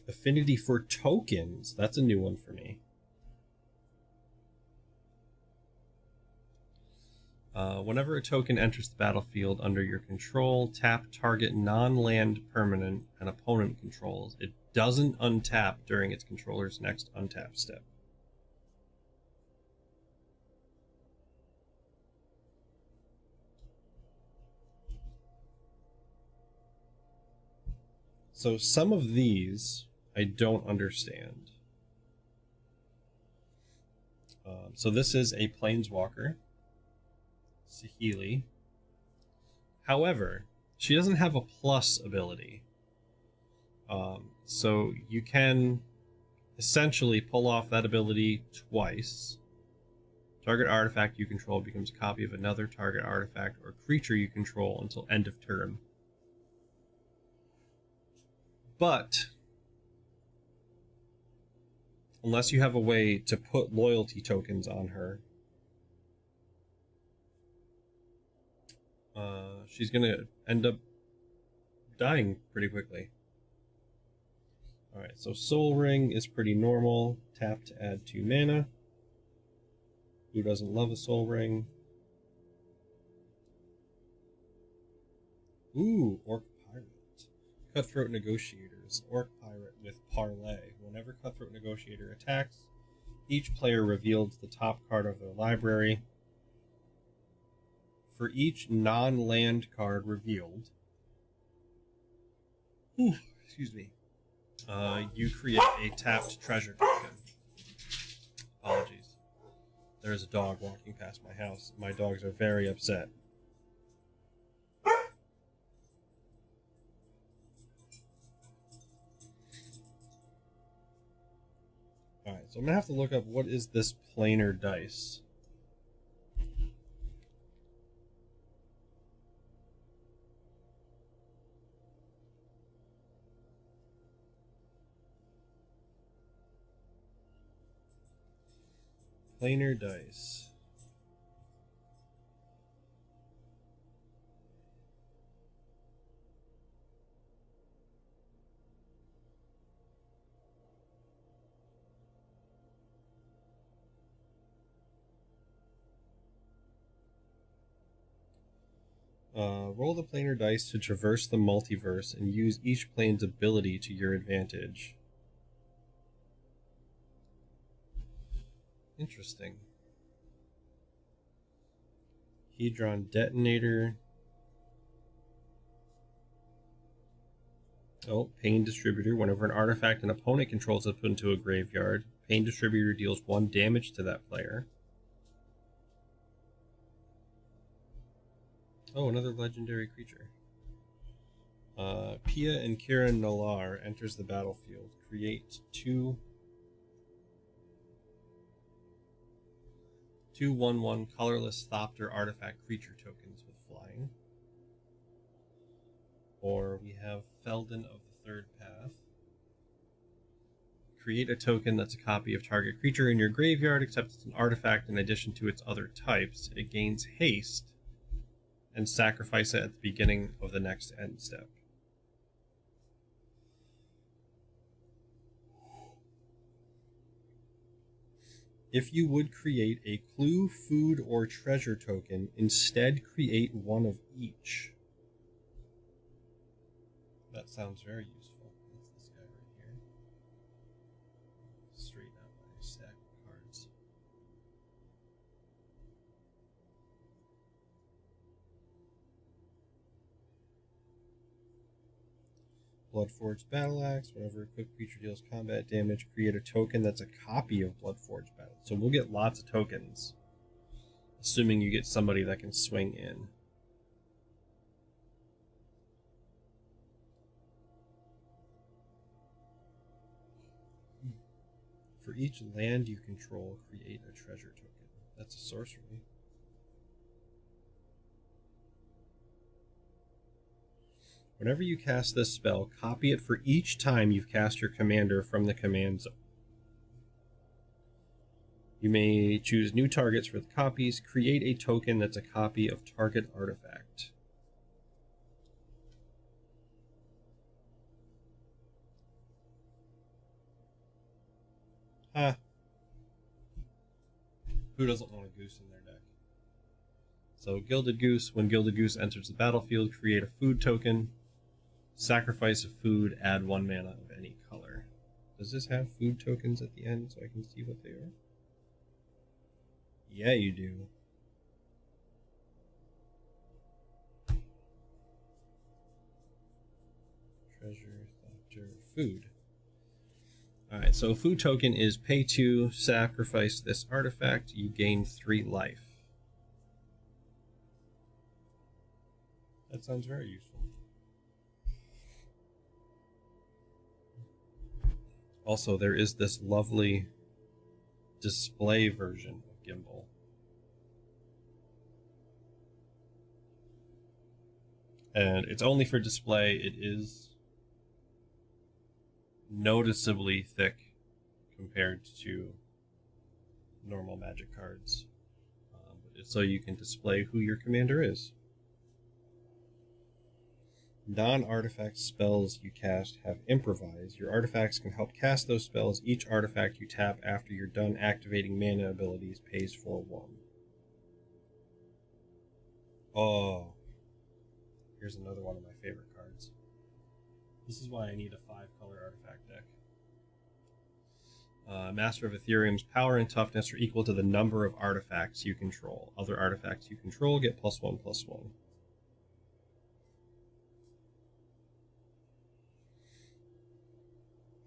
Affinity for tokens. That's a new one for me. Whenever a token enters the battlefield under your control, tap target non-land permanent an opponent controls. It doesn't untap during its controller's next untap step. So some of these I don't understand. So this is a Planeswalker, Saheeli. However, she doesn't have a plus ability. So you can essentially pull off that ability twice. Target artifact you control becomes a copy of another target artifact or creature you control until end of turn. But unless you have a way to put loyalty tokens on her, she's going to end up dying pretty quickly. Alright, so Soul Ring is pretty normal. Tap to add 2 mana. Who doesn't love a Soul Ring? Ooh, Orc Pirate. Cutthroat Negotiators. Orc Pirate with Parlay. Whenever Cutthroat Negotiator attacks, each player reveals the top card of their library. For each non-land card revealed, excuse me, you create a tapped treasure token. Apologies. There is a dog walking past my house. My dogs are very upset. Alright, so I'm going to have to look up what is this planar dice. Planar dice. Roll the planar dice to traverse the multiverse and use each plane's ability to your advantage. Interesting. Hedron Detonator. Oh, Pain Distributor. Whenever an artifact an opponent controls is put into a graveyard, Pain Distributor deals 1 damage to that player. Oh, another legendary creature. Pia and Kira Nalar enters the battlefield. Create 2/1/1 colorless Thopter artifact creature tokens with flying. Or we have Felden of the Third Path. Create a token that's a copy of target creature in your graveyard, except it's an artifact in addition to its other types. It gains haste, and sacrifice it at the beginning of the next end step. If you would create a clue, food, or treasure token, instead create one of each. That sounds very useful. That's this guy right here. Straighten out my stack of cards. Bloodforged Battle Axe. Whenever a quick creature deals combat damage, create a token that's a copy of Bloodforged Battle. So we'll get lots of tokens, assuming you get somebody that can swing in. For each land you control, create a treasure token. That's a sorcery. Whenever you cast this spell, copy it for each time you've cast your commander from the command zone. You may choose new targets for the copies. Create a token that's a copy of target artifact. Who doesn't want a goose in their deck? So Gilded Goose. When Gilded Goose enters the battlefield, create a food token. Sacrifice a food, add 1 mana of any color. Does this have food tokens at the end so I can see what they are? Yeah, you do. Treasure, Thopter, food. Alright, so food token is pay 2, sacrifice this artifact, you gain 3 life. That sounds very useful. Also, there is this lovely display version of Gimbal. And it's only for display. It is noticeably thick compared to normal Magic cards. But it's so you can display who your commander is. Non-artifact spells you cast have improvise. Your artifacts can help cast those spells. Each artifact you tap after you're done activating mana abilities pays for 1. Oh, here's another one of my favorite cards. This is why I need a 5-color artifact deck. Master of Ethereum's power and toughness are equal to the number of artifacts you control. Other artifacts you control get +1/+1.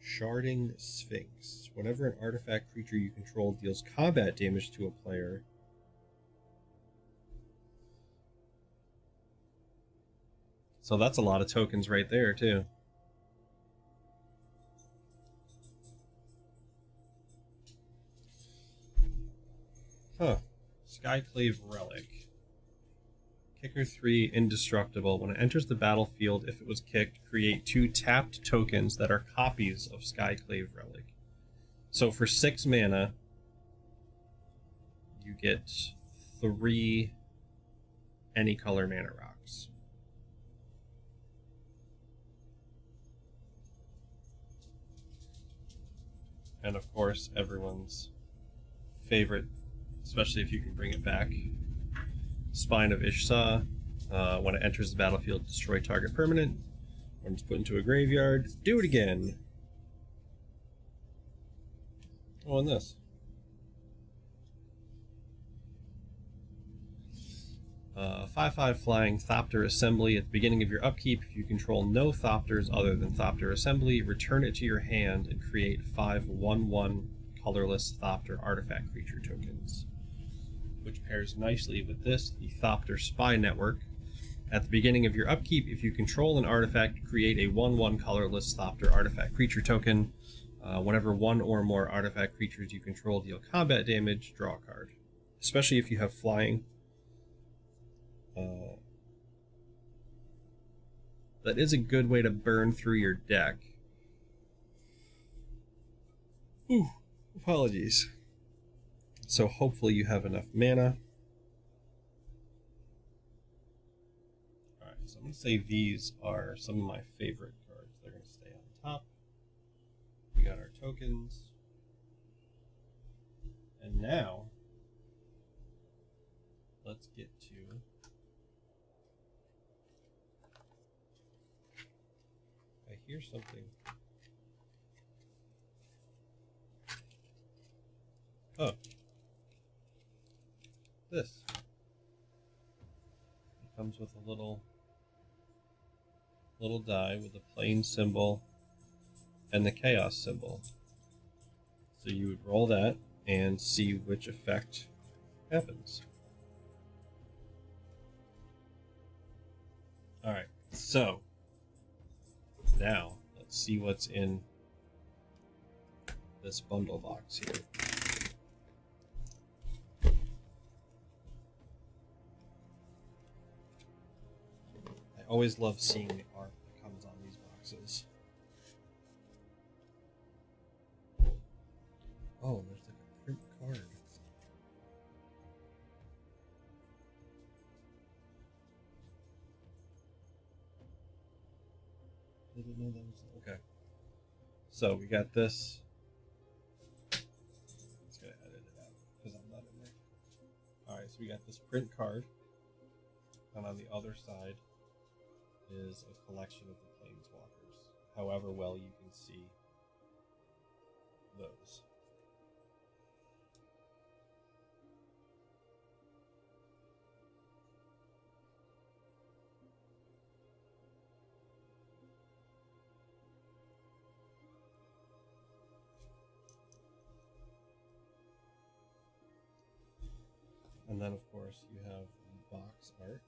Sharding Sphinx. Whenever an artifact creature you control deals combat damage to a player, so that's a lot of tokens right there too. Skyclave Relic. Kicker 3, indestructible. When it enters the battlefield, if it was kicked, create 2 tapped tokens that are copies of Skyclave Relic. So for 6 mana, you get 3 any color mana rocks. And of course, everyone's favorite, especially if you can bring it back, Spine of Ishsa. When it enters the battlefield, destroy target permanent. When it's put into a graveyard, do it again. Oh, and this. 5/5 flying Thopter Assembly. At the beginning of your upkeep, if you control no Thopters other than Thopter Assembly, return it to your hand and create 5/1/1 colorless Thopter artifact creature tokens, which pairs nicely with this, the Thopter Spy Network. At the beginning of your upkeep, if you control an artifact, create a 1/1 colorless Thopter artifact creature token. Whenever one or more artifact creatures you control deal combat damage, draw a card. Especially if you have flying. That is a good way to burn through your deck. Ooh, apologies. So hopefully you have enough mana. Alright, so I'm going to say these are some of my favorite cards. They're going to stay on top. We got our tokens. And now, let's get to... I hear something. Oh. This. It comes with a little die with a plain symbol and the chaos symbol. So you would roll that and see which effect happens. Alright, so now let's see what's in this bundle box here. I always love seeing the art that comes on these boxes. Oh, there's like a print card. I didn't know that was... Okay. So we got this. Let's go edit it out because I'm not in there. Alright, so we got this print card. And on the other side is a collection of the Planeswalkers. However well you can see those. And then, of course, you have box art.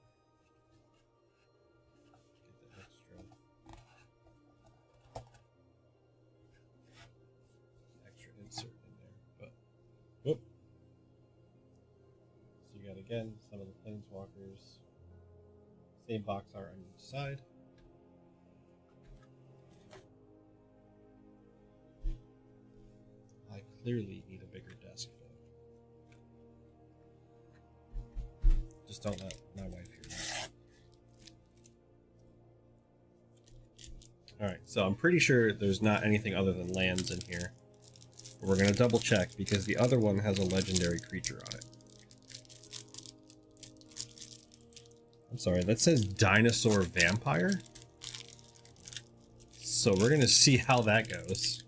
Get the extra insert in there. But, whoop. So you got, again, some of the Planeswalkers. Same box art on each side. I clearly need a bigger desk. Just don't let my wife hear that. Alright, so I'm pretty sure there's not anything other than lands in here. But we're going to double check because the other one has a legendary creature on it. I'm sorry, that says Dinosaur Vampire? So we're going to see how that goes.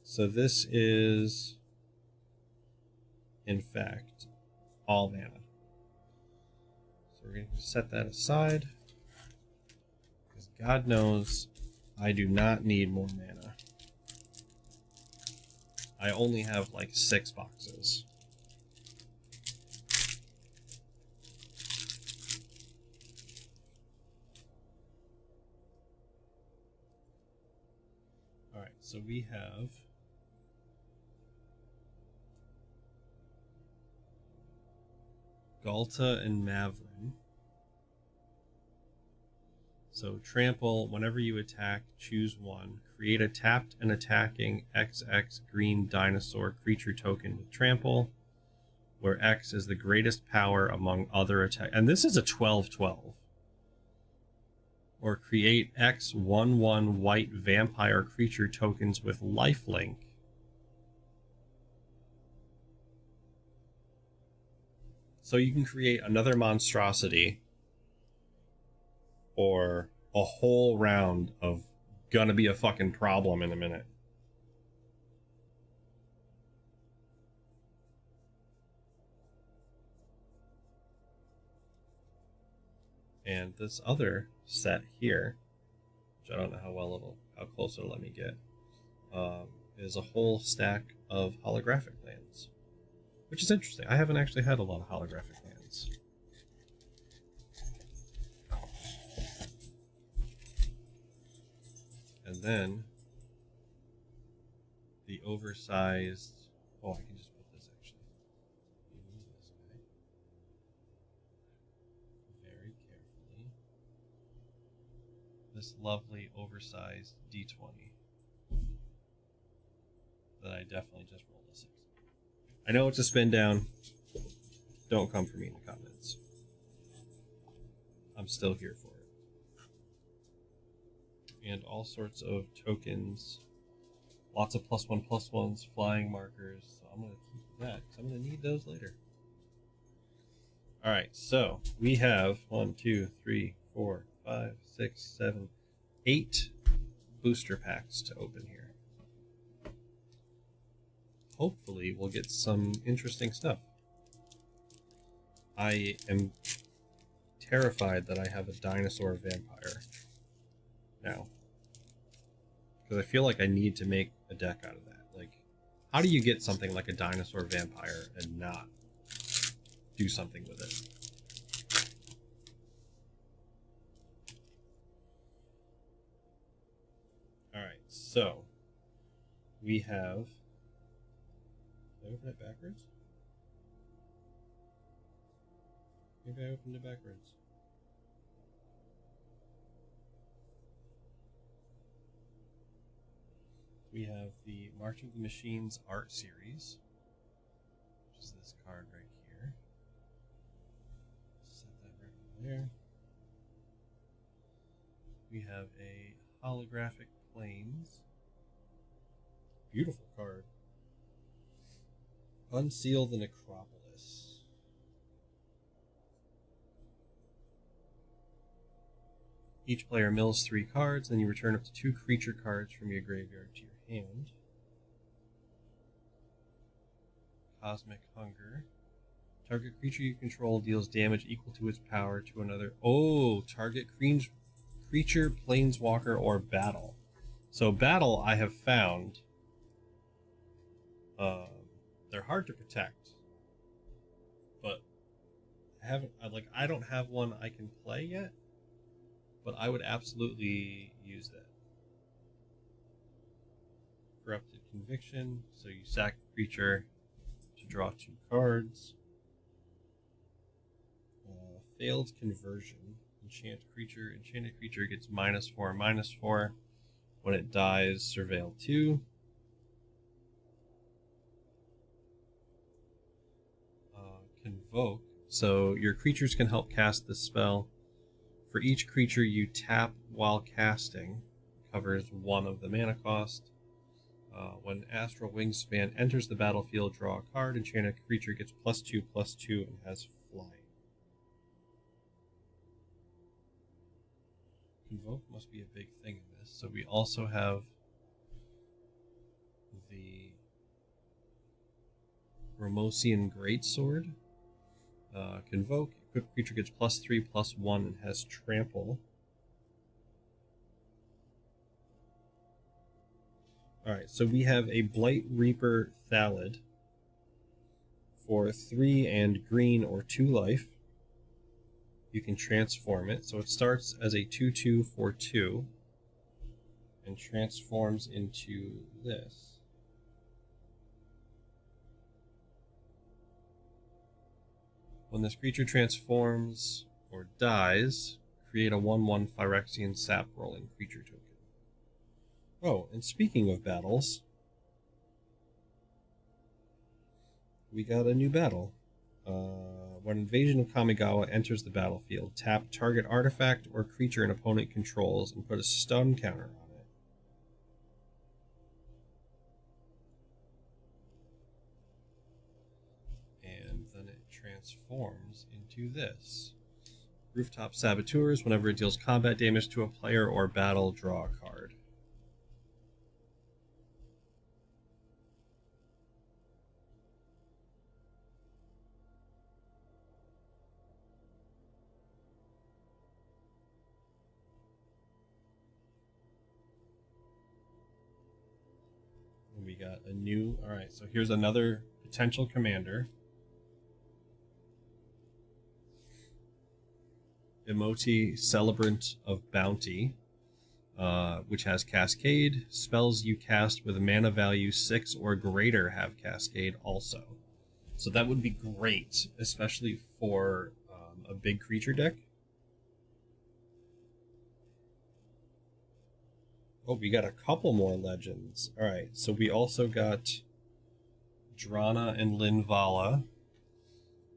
So this is, in fact, all mana. So we're going to set that aside. Because God knows I do not need more mana. I only have like 6 boxes. Alright, so we have... Galta and Mavrin. So trample, whenever you attack, choose one. Create a tapped and attacking XX green dinosaur creature token with trample, where X is the greatest power among other attack. And this is a 12/12. or create X 1/1 white vampire creature tokens with lifelink. So you can create another monstrosity or a whole round of gonna be a fucking problem in a minute. And this other set here, which I don't know how close it'll let me get, is a whole stack of holographic lands, which is interesting. I haven't actually had a lot of holographic lands. And then the oversized. Oh, I can just put this actually. Move this way very carefully. This lovely oversized D20 that I definitely just rolled a 6. I know it's a spin down. Don't come for me in the comments. I'm still here for it. And all sorts of tokens. Lots of +1/+1s, flying markers. So I'm going to keep that because I'm going to need those later. Alright, so we have 1, 2, 3, 4, 5, 6, 7, 8 booster packs to open here. Hopefully we'll get some interesting stuff. I am terrified that I have a dinosaur vampire now, because I feel like I need to make a deck out of that. Like, how do you get something like a dinosaur vampire and not do something with it? Alright, so we have... Did I open it backwards? Maybe I opened it backwards. We have the March of the Machines art series, which is this card right here. Set that right there. We have a holographic planes. Beautiful card. Unseal the Necropolis. Each player mills 3 cards, then you return up to 2 creature cards from your graveyard to your hand. Cosmic Hunger. Target creature you control deals damage equal to its power to another. Oh, target creature, planeswalker, or battle. So battle, I have found. They're hard to protect, but I don't have one I can play yet. But I would absolutely use that. Corrupted Conviction. So you sack a creature to draw 2 cards. Failed Conversion. Enchanted creature gets -4/-4. When it dies, surveil 2. Convoke. So your creatures can help cast this spell. For each creature you tap while casting, covers 1 of the mana cost. When Astral Wingspan enters the battlefield, draw a card. Enchanted creature gets +2/+2 and has flying. Convoke must be a big thing in this. So we also have the Ramosian Greatsword. Convoke. Equipped creature gets +3/+1 and has trample. Alright, so we have a Blight Reaper Thallid for 3 and green or 2 life. You can transform it. So it starts as a 2/2 for 2 and transforms into this. When this creature transforms or dies, create a 1/1 Phyrexian Sap Rolling creature token. Oh, and speaking of battles, we got a new battle. When Invasion of Kamigawa enters the battlefield, tap target artifact or creature an opponent controls and put a stun counter on it. And then it transforms into this. Rooftop Saboteurs. Whenever it deals combat damage to a player or battle, draw a card. We got a new... Alright, so here's another potential commander. Emoti, Celebrant of Bounty, which has Cascade. Spells you cast with a mana value 6 or greater have Cascade also. So that would be great, especially for a big creature deck. Oh, we got a couple more legends. Alright, so we also got Drana and Linvala.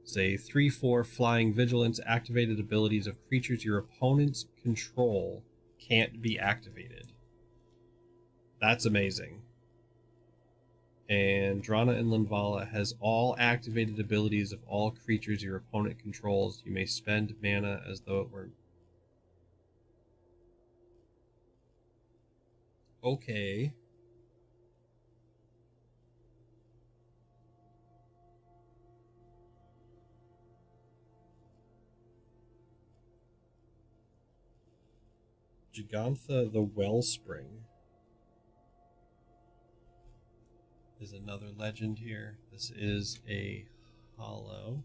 It's a 3/4 flying vigilance. Activated abilities of creatures your opponents control can't be activated. That's amazing. And Drana and Linvala has all activated abilities of all creatures your opponent controls. You may spend mana as though it were... Okay. Jegantha the Wellspring is another legend here. This is a hollow.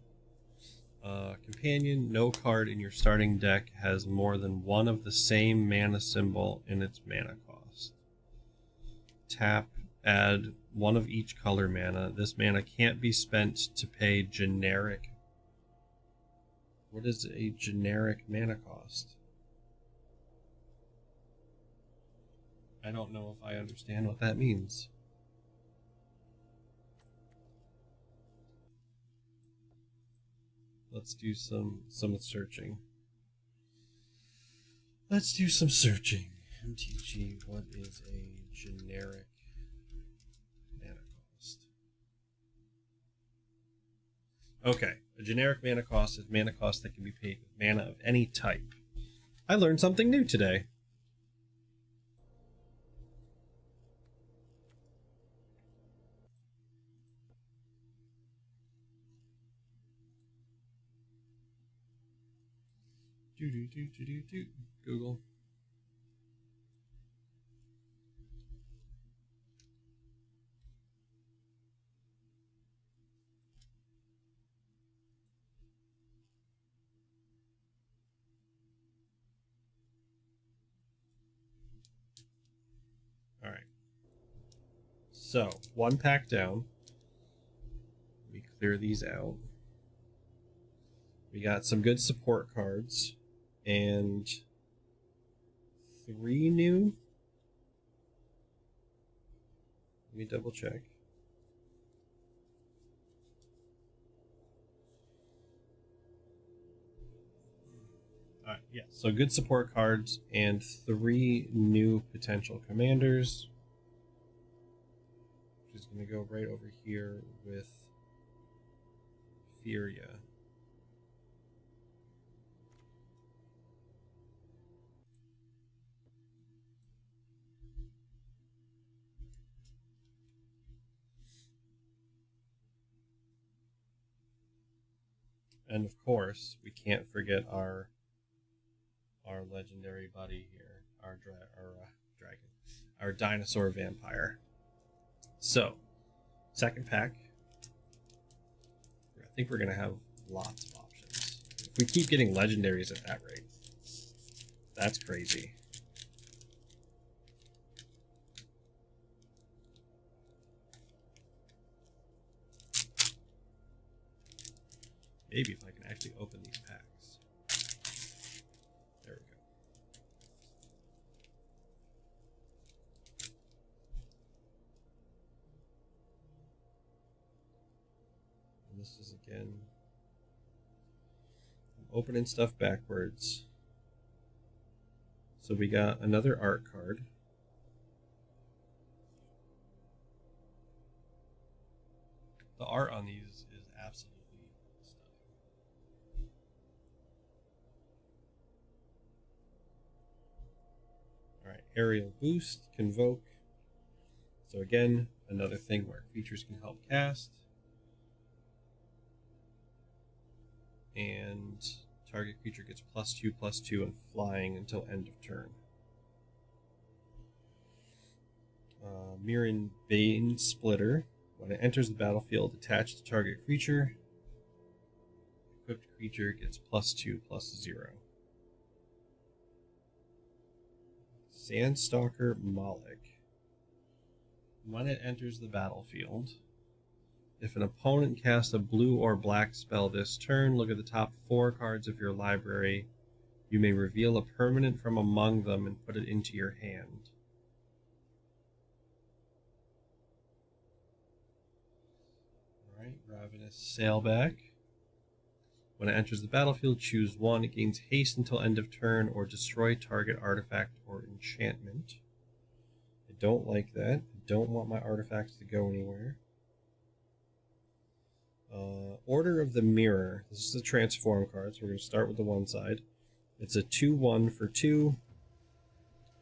Companion, no card in your starting deck has more than one of the same mana symbol in its mana cost. Tap, add one of each color mana. This mana can't be spent to pay generic... What is a generic mana cost? I don't know if I understand what that means. Let's do some searching. Let's do some searching. MTG, what is a generic mana cost? Okay, a generic mana cost is mana cost that can be paid with mana of any type. I learned something new today. Google. All right. So, one pack down. We clear these out. We got some good support cards. And 3 new. Let me double check. Alright, yeah, so good support cards and 3 new potential commanders. Which is going to go right over here with Furia. And of course, we can't forget our legendary buddy here, our dragon, our dinosaur vampire. So, second pack. I think we're gonna have lots of options. If we keep getting legendaries at that rate, that's crazy. Maybe if I can actually open these packs. There we go. And this is again opening stuff backwards. So we got another art card. The art on these is absolutely stunning. Alright, Aerial Boost, Convoke. So again, another thing where creatures can help cast. And target creature gets +2/+2 and flying until end of turn. Mirren Bane Splitter. When it enters the battlefield, attached to target creature, equipped creature gets +2/+0. Sandstalker Moloch. When it enters the battlefield, if an opponent casts a blue or black spell this turn, look at the top 4 cards of your library. You may reveal a permanent from among them and put it into your hand. Alright, Ravenous Sailback. When it enters the battlefield, choose 1. It gains haste until end of turn or destroy target artifact or enchantment. I don't like that. I don't want my artifacts to go anywhere. Order of the Mirror. This is a transform card, so we're going to start with the one side. It's a 2/1 for 2,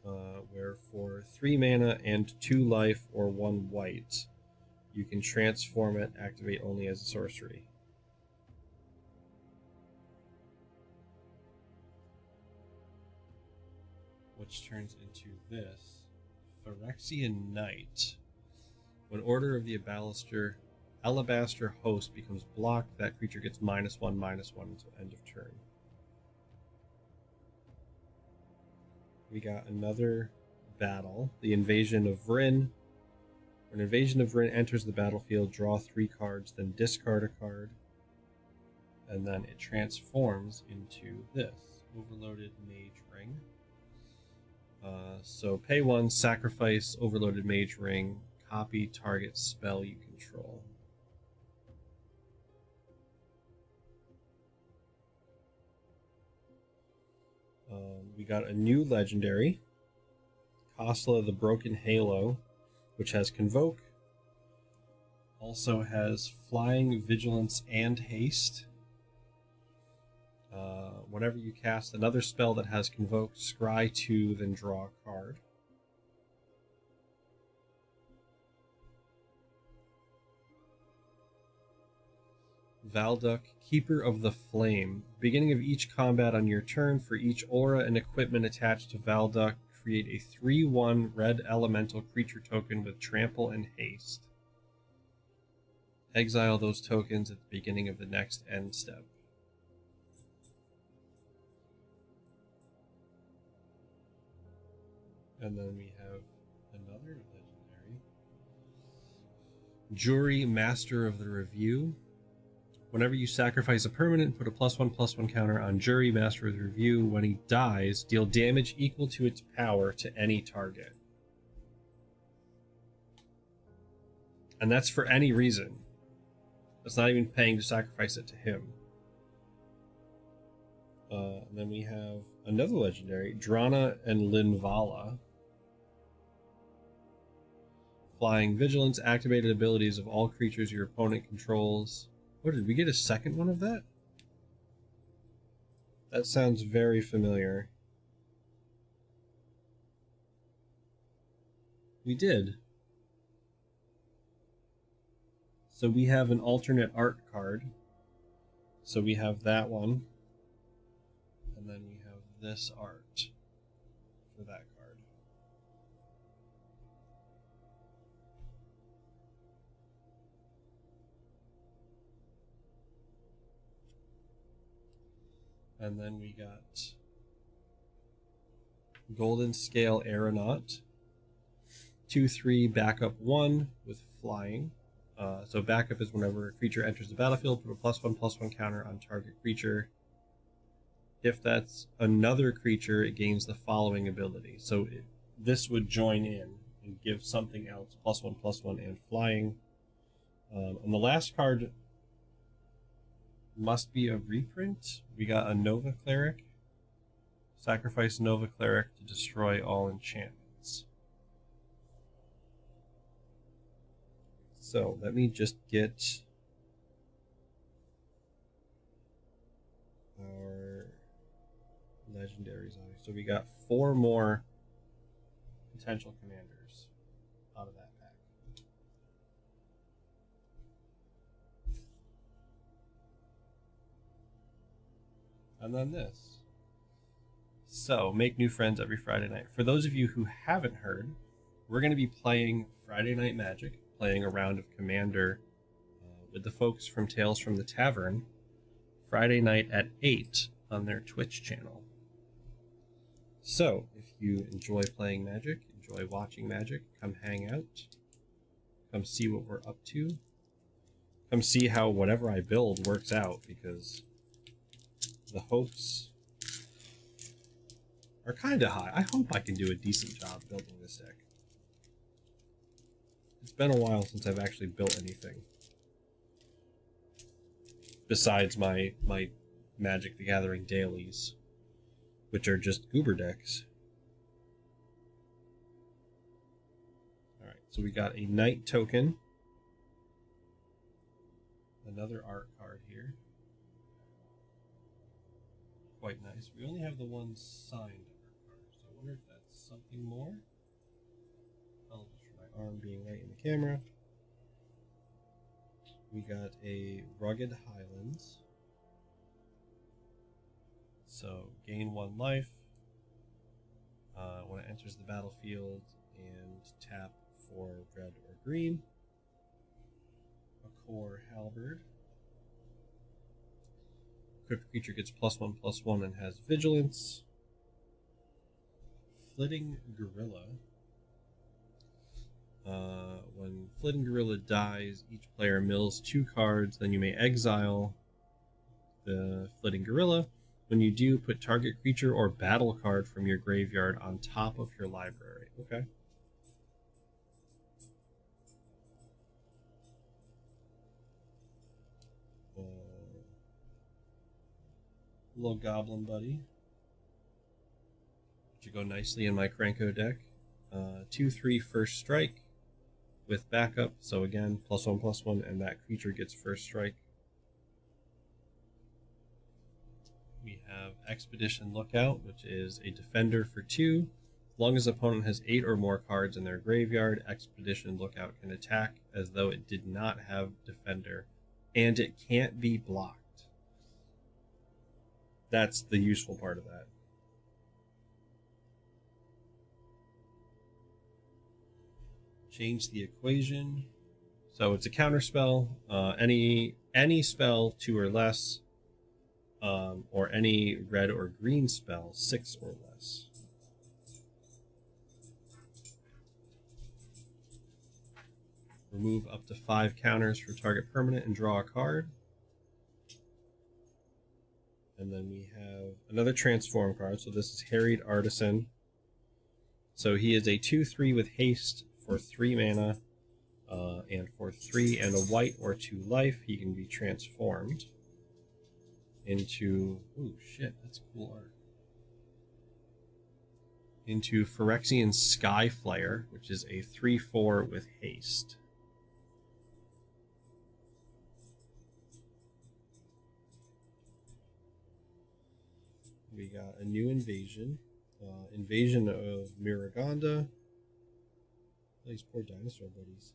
where for 3 mana and 2 life or 1 white, you can transform it, activate only as a sorcery. Which turns into this. Phyrexian Knight. When Order of the Alabaster Host becomes blocked, that creature gets -1/-1 until end of turn. We got another battle, the Invasion of Vryn. When Invasion of Vryn enters the battlefield, draw 3 cards, then discard a card, and then it transforms into this, Overloaded Mage Ring. So pay 1, sacrifice Overloaded Mage Ring, copy target spell you control. We got a new legendary, Khosla the Broken Halo, which has Convoke. Also has Flying, Vigilance, and Haste. Whenever you cast another spell that has Convoke, scry 2, then draw a card. Valduk, Keeper of the Flame. Beginning of each combat on your turn, for each aura and equipment attached to Valduk, create a 3/1 red elemental creature token with trample and haste. Exile those tokens at the beginning of the next end step. And then we have another legendary. Jury, Master of the Review. Whenever you sacrifice a permanent, put a +1/+1 counter on Jury, Master of the Review. When he dies, deal damage equal to its power to any target. And that's for any reason. That's not even paying to sacrifice it to him. And then we have another legendary, Drana and Linvala. Flying, Vigilance, activated abilities of all creatures your opponent controls. What, did we get a second one of that? That sounds very familiar. We did. So we have an alternate art card. So we have that one. And then we have this art for that card. And then we got Golden Scale Aeronaut. 2/3 backup 1 with flying. So backup is whenever a creature enters the battlefield, put a +1/+1 counter on target creature. If that's another creature, it gains the following ability. So this would join in and give something else +1/+1 and flying. And the last card must be a reprint. We got a Nova Cleric. Sacrifice Nova Cleric to destroy all enchantments. So let me just get our legendaries on. So we got 4 more potential commanders out of that pack. And then this. So, make new friends every Friday night. For those of you who haven't heard, we're going to be playing Friday Night Magic, playing a round of Commander with the folks from Tales from the Tavern, Friday night at 8 on their Twitch channel. So, if you enjoy playing Magic, enjoy watching Magic, come hang out, come see what we're up to, come see how whatever I build works out, because the hopes are kind of high. I hope I can do a decent job building this deck. It's been a while since I've actually built anything besides my Magic the Gathering dailies, which are just goober decks. Alright, so we got a Knight token. Another art card here. Quite nice. We only have the one signed art card, so I wonder if that's something more. Apologies for my arm being right in the camera. We got a Rugged Highlands. So, gain 1 life when it enters the battlefield and tap for red or green. A Core Halberd. Equipped creature gets +1/+1 and has vigilance. Flitting Gorilla. When Flitting Gorilla dies, each player mills 2 cards. Then you may exile the Flitting Gorilla. When you do, put target creature or battle card from your graveyard on top of your library. Okay. Little Goblin Buddy. Which go nicely in my Krenko deck. 2/3 first strike with backup. So again, +1/+1, and that creature gets first strike. We have Expedition Lookout, which is a defender for 2. As long as opponent has 8 or more cards in their graveyard, Expedition Lookout can attack as though it did not have defender, and it can't be blocked. That's the useful part of that. Change the equation. So it's a counter spell. Any spell 2 or less, or any red or green spell 6 or less. Remove up to 5 counters for target permanent and draw a card. And then we have another transform card. So this is Harried Artisan. So he is a 2/3 with haste for 3 mana. And for 3 and a white or 2 life, he can be transformed into... Oh shit, that's cool art. Into Phyrexian Skyflyer, which is a 3/4 with haste. We got a new invasion. Invasion of Miragonda. These poor dinosaur buddies.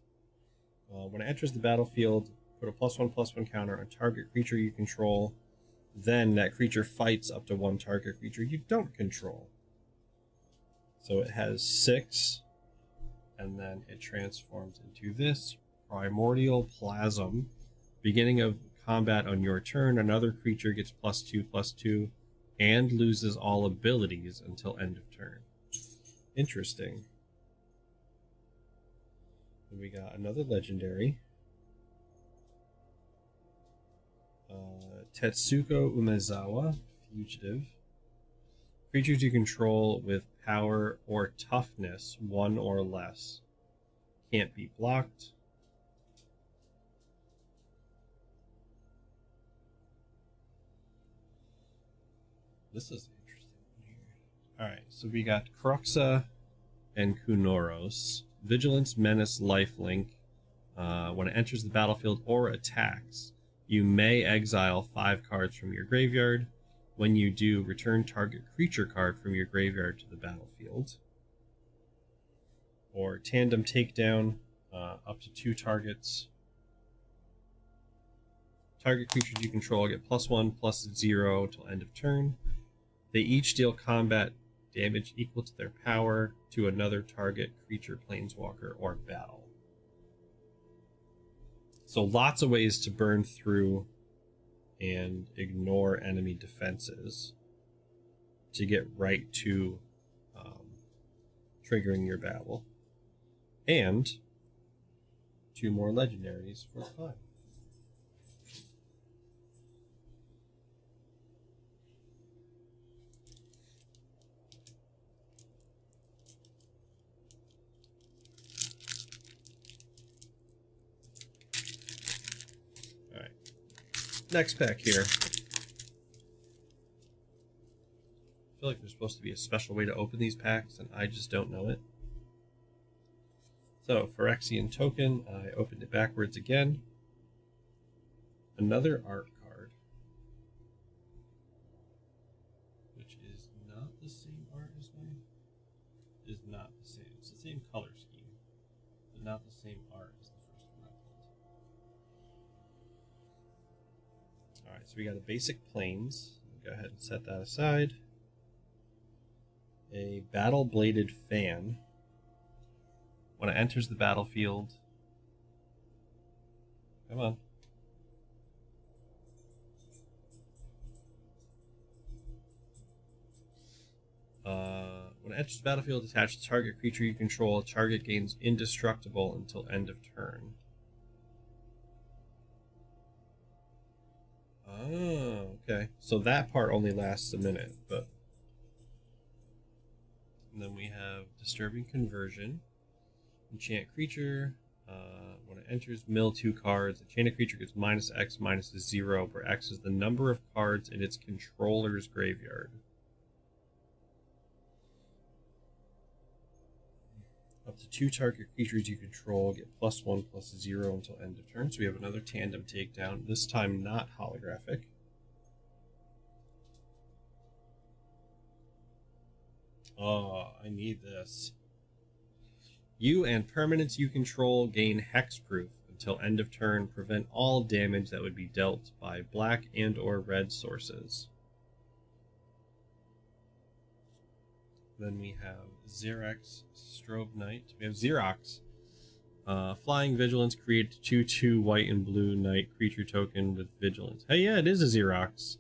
When it enters the battlefield, put a +1/+1 counter on target creature you control. Then that creature fights up to 1 target creature you don't control. So it has 6. And then it transforms into this Primordial Plasm. Beginning of combat on your turn, another creature gets +2/+2. And loses all abilities until end of turn. Interesting. And we got another legendary. Tetsuko Umezawa, Fugitive. Creatures you control with power or toughness 1 or less can't be blocked. This is interesting here. Alright, so we got Kroxa and Kunoros. Vigilance, Menace, Lifelink. When it enters the battlefield or attacks, you may exile 5 cards from your graveyard. When you do, return target creature card from your graveyard to the battlefield. Or Tandem Takedown, up to 2 targets. Target creatures you control get +1/+0 till end of turn. They each deal combat damage equal to their power to another target creature, planeswalker, or battle. So lots of ways to burn through and ignore enemy defenses to get right to triggering your battle. And 2 more legendaries for fun. Alright. Next pack here. I feel like there's supposed to be a special way to open these packs, and I just don't know it. So, Phyrexian Token, I opened it backwards again. Another art card, which is not the same art as mine. Is not the same. It's the same color scheme, but not the same art as the first one I pulled. Alright, so we got a basic Plains. Go ahead and set that aside. A Battle Bladed Fan. When it enters the battlefield, come on. When it enters the battlefield, attach the target creature you control. Target gains indestructible until end of turn. Oh, okay. So that part only lasts a minute, but. And then we have Disturbing Conversion. Enchant creature. When it enters, mill 2 cards. Enchanted creature gets -X -0, where X is the number of cards in its controller's graveyard. Up to 2 target creatures you control get +1/+0 until end of turn. So we have another Tandem Takedown, this time not holographic. Oh, I need this. You and permanents you control gain hexproof until end of turn. Prevent all damage that would be dealt by black and or red sources. Then we have Xerax Strobe Knight. We have Xerox. Flying Vigilance, create 2/2 white and blue knight creature token with Vigilance. Hey, yeah, it is a Xerox.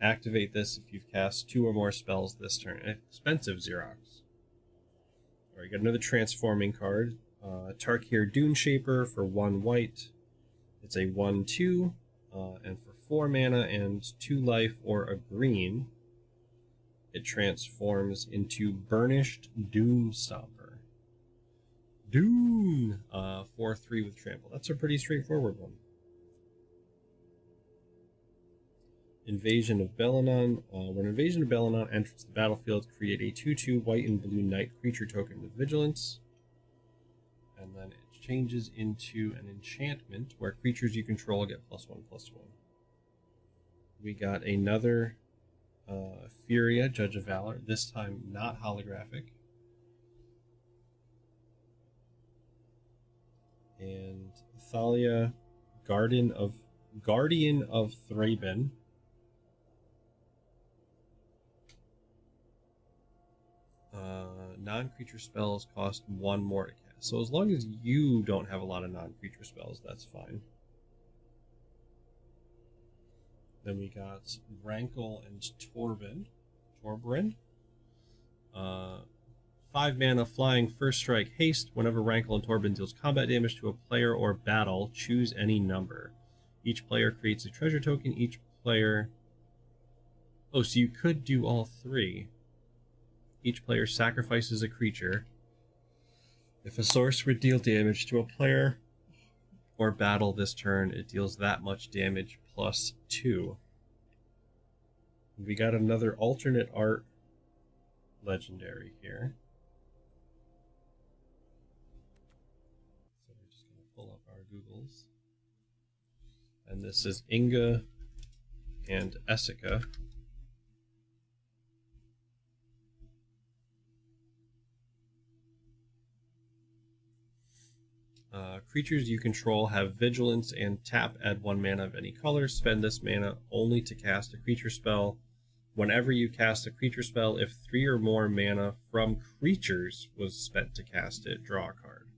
Activate this if you've cast 2 or more spells this turn. Expensive Xerox. Alright, got another transforming card. Tarkir Dune Shaper for 1 white. It's a 1/2, and for 4 mana and 2 life or a green, it transforms into Burnished Doom Stomper. Doom! 4/3 with trample. That's a pretty straightforward one. Invasion of Belanon. When Invasion of Belanon enters the battlefield, create a 2/2 white and blue knight creature token with Vigilance. And then it changes into an enchantment where creatures you control get +1/+1. We got another Furia, Judge of Valor, this time not holographic. And Thalia, Guardian of Thraben. Non-creature spells cost 1 more to cast. So as long as you don't have a lot of non-creature spells, that's fine. Then we got Rankle and Torberin. 5 mana, flying, first strike, haste. Whenever Rankle and Torberin deals combat damage to a player or battle, choose any number. Each player creates a treasure token. Each player... Oh, so you could do all 3. Each player sacrifices a creature. If a source would deal damage to a player or battle this turn, it deals that much damage +2. We got another alternate art legendary here. So we're just going to pull up our Googles. And this is Inga and Essica. Creatures you control have vigilance and tap, add 1 mana of any color. Spend this mana only to cast a creature spell. Whenever you cast a creature spell, if 3 or more mana from creatures was spent to cast it, draw a card.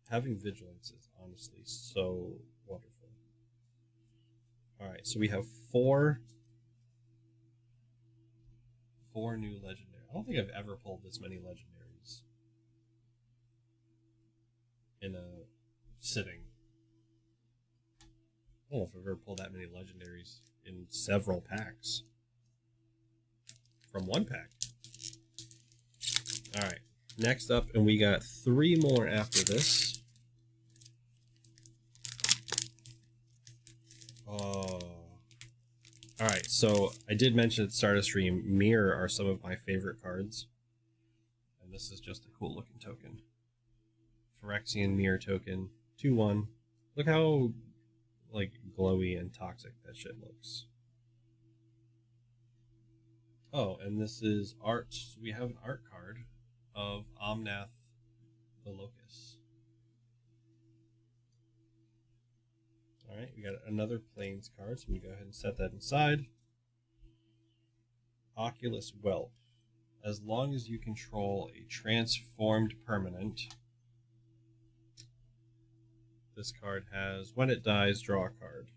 Having vigilance is honestly so wonderful. Alright, so we have four new legendary. I don't think I've ever pulled this many legendaries in a sitting. I don't know if I've ever pulled that many legendaries in several packs. From one pack. Alright, next up, and we got 3 more after this. Oh. Alright, so I did mention at the start of the stream, Mirror are some of my favorite cards. And this is just a cool looking token. Phyrexian Mirror token, 2/1. Look how like glowy and toxic that shit looks. Oh, and this is art. So we have an art card of Omnath the Locust. Alright, we got another Plains card, so I'm going to go ahead and set that inside. Oculus Whelp. As long as you control a transformed permanent, this card has, when it dies, draw a card.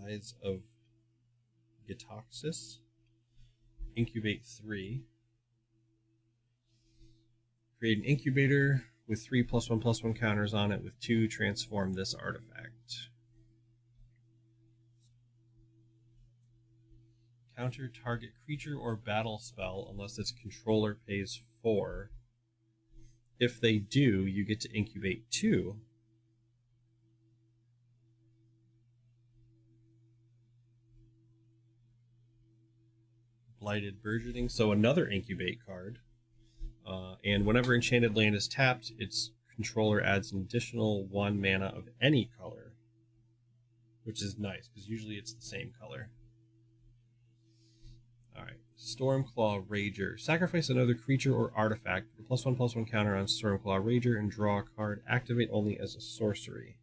Eyes of Gitoxis. Incubate 3. Create an incubator with 3+1/+1 counters on it with 2, transform this artifact. Counter target creature or battle spell unless its controller pays 4. If they do, you get to incubate 2. Blighted Burgeoning, so another incubate card. And whenever Enchanted Land is tapped, its controller adds an additional 1 mana of any color. Which is nice, because usually it's the same color. Alright, Stormclaw Rager. Sacrifice another creature or artifact with a +1/+1 counter on Stormclaw Rager and draw a card. Activate only as a sorcery.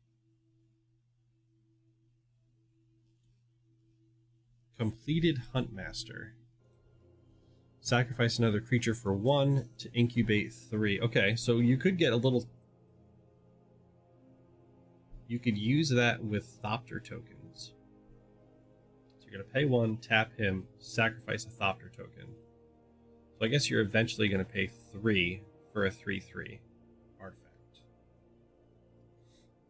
Completed Huntmaster. Sacrifice another creature for 1 to incubate 3. Okay, so you could get a little... You could use that with Thopter tokens. So you're going to pay 1, tap him, sacrifice a Thopter token. So I guess you're eventually going to pay 3 for a 3/3 artifact.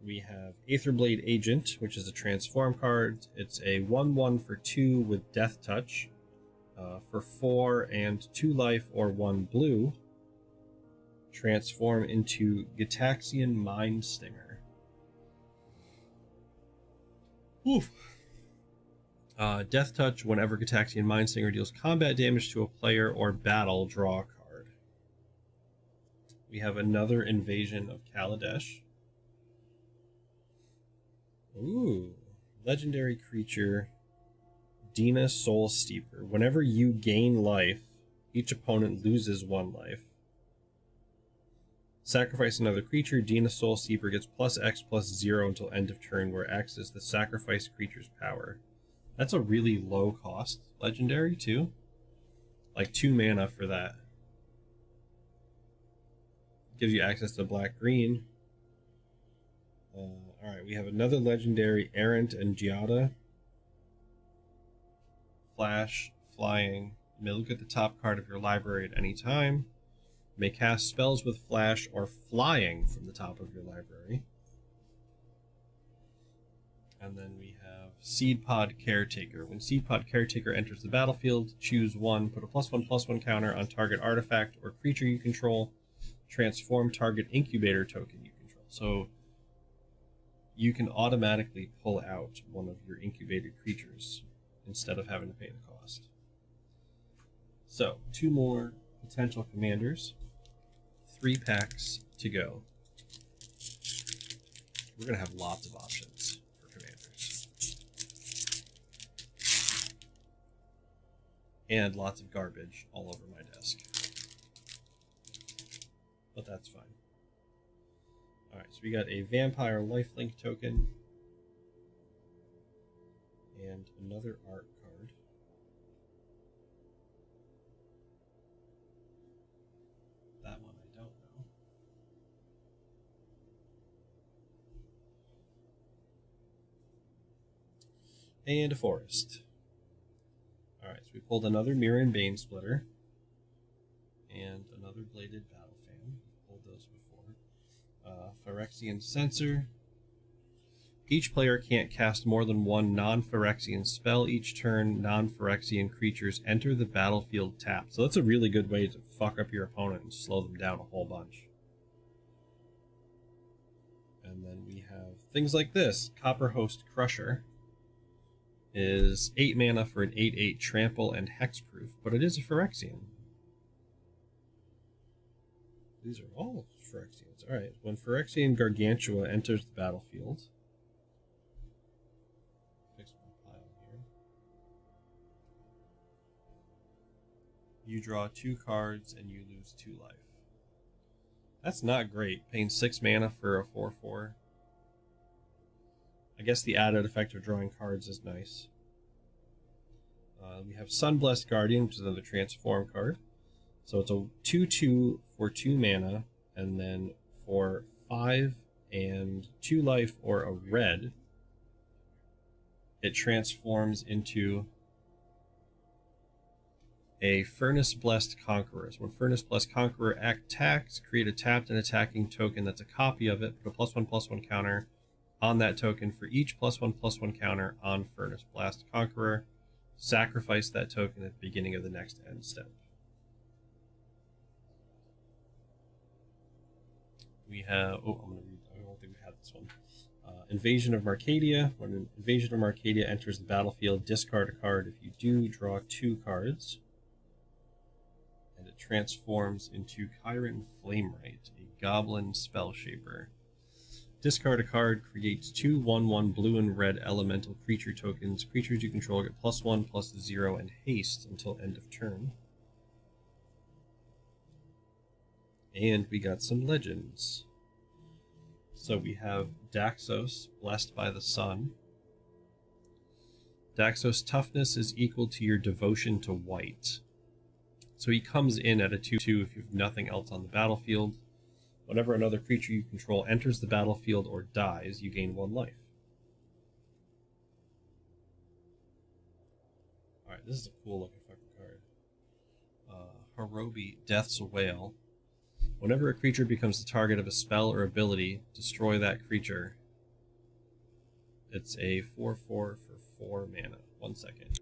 We have Aetherblade Agent, which is a transform card. It's a 1/1 for 2 with Death Touch. For 4 and 2 life or 1 blue, transform into Gitaxian Mind Stinger. Oof. Death Touch, whenever Gitaxian Mind Stinger deals combat damage to a player or battle, draw a card. We have another Invasion of Kaladesh. Ooh, legendary creature. Dina Soul Steeper. Whenever you gain life, each opponent loses 1 life. Sacrifice another creature. Dina Soul Steeper gets +X/+0 until end of turn, where X is the sacrifice creature's power. That's a really low cost legendary, too. Like 2 mana for that. Gives you access to black-green. Alright, we have another legendary, Errant and Giada. Flash, flying. You may look at the top card of your library at any time. You may cast spells with flash or flying from the top of your library. And then we have Seed Pod Caretaker. When Seed Pod Caretaker enters the battlefield, choose 1, put a +1/+1 counter on target artifact or creature you control. transform target incubator token you control. So you can automatically pull out one of your incubated creatures instead of having to pay the cost. So 2 more potential commanders, 3 packs to go. We're going to have lots of options for commanders. And lots of garbage all over my desk. But that's fine. Alright, so we got a Vampire Lifelink token. And another art card. That one I don't know. And a forest. Alright, so we pulled another Mirror and Bane Splitter. And another Bladed Battle Fan. We've pulled those before. Phyrexian Censor. Each player can't cast more than 1 non-Phyrexian spell each turn. Non-Phyrexian creatures enter the battlefield tapped. So that's a really good way to fuck up your opponent and slow them down a whole bunch. And then we have things like this. Copperhost Crusher is 8 mana for an 8/8 trample and hexproof, but it is a Phyrexian. These are all Phyrexians. Alright, when Phyrexian Gargantua enters the battlefield, fix my pile here. You draw 2 cards and you lose 2 life. That's not great. Paying 6 mana for a 4/4. I guess the added effect of drawing cards is nice. We have Sunblessed Guardian, which is another transform card. So it's a 2/2 for 2 mana, and then for 5 and 2 life or a red, it transforms into a Furnace Blessed Conqueror. So when Furnace Blessed Conqueror attacks, create a tapped and attacking token that's a copy of it, put a +1/+1 counter on that token for each +1/+1 counter on Furnace Blast Conqueror. Sacrifice that token at the beginning of the next end step. We have, oh, I'm going to read, I don't think we had this one. Invasion of Marcadia. When an Invasion of Marcadia enters the battlefield, discard a card. If you do, draw 2 cards. And it transforms into Chiron Flamewright, a Goblin Spellshaper. Discard a card, creates 2 1/1 blue and red elemental creature tokens. Creatures you control get +1/+0 and haste until end of turn. And we got some legends. So we have Daxos, Blessed by the Sun. Daxos' toughness is equal to your devotion to white. So he comes in at a 2/2 if you have nothing else on the battlefield. Whenever another creature you control enters the battlefield or dies, you gain 1 life. Alright, this is a cool looking fucking card. Harobi, Death's Wail. Whenever a creature becomes the target of a spell or ability, destroy that creature. It's a 4/4 for 4 mana. 1 second.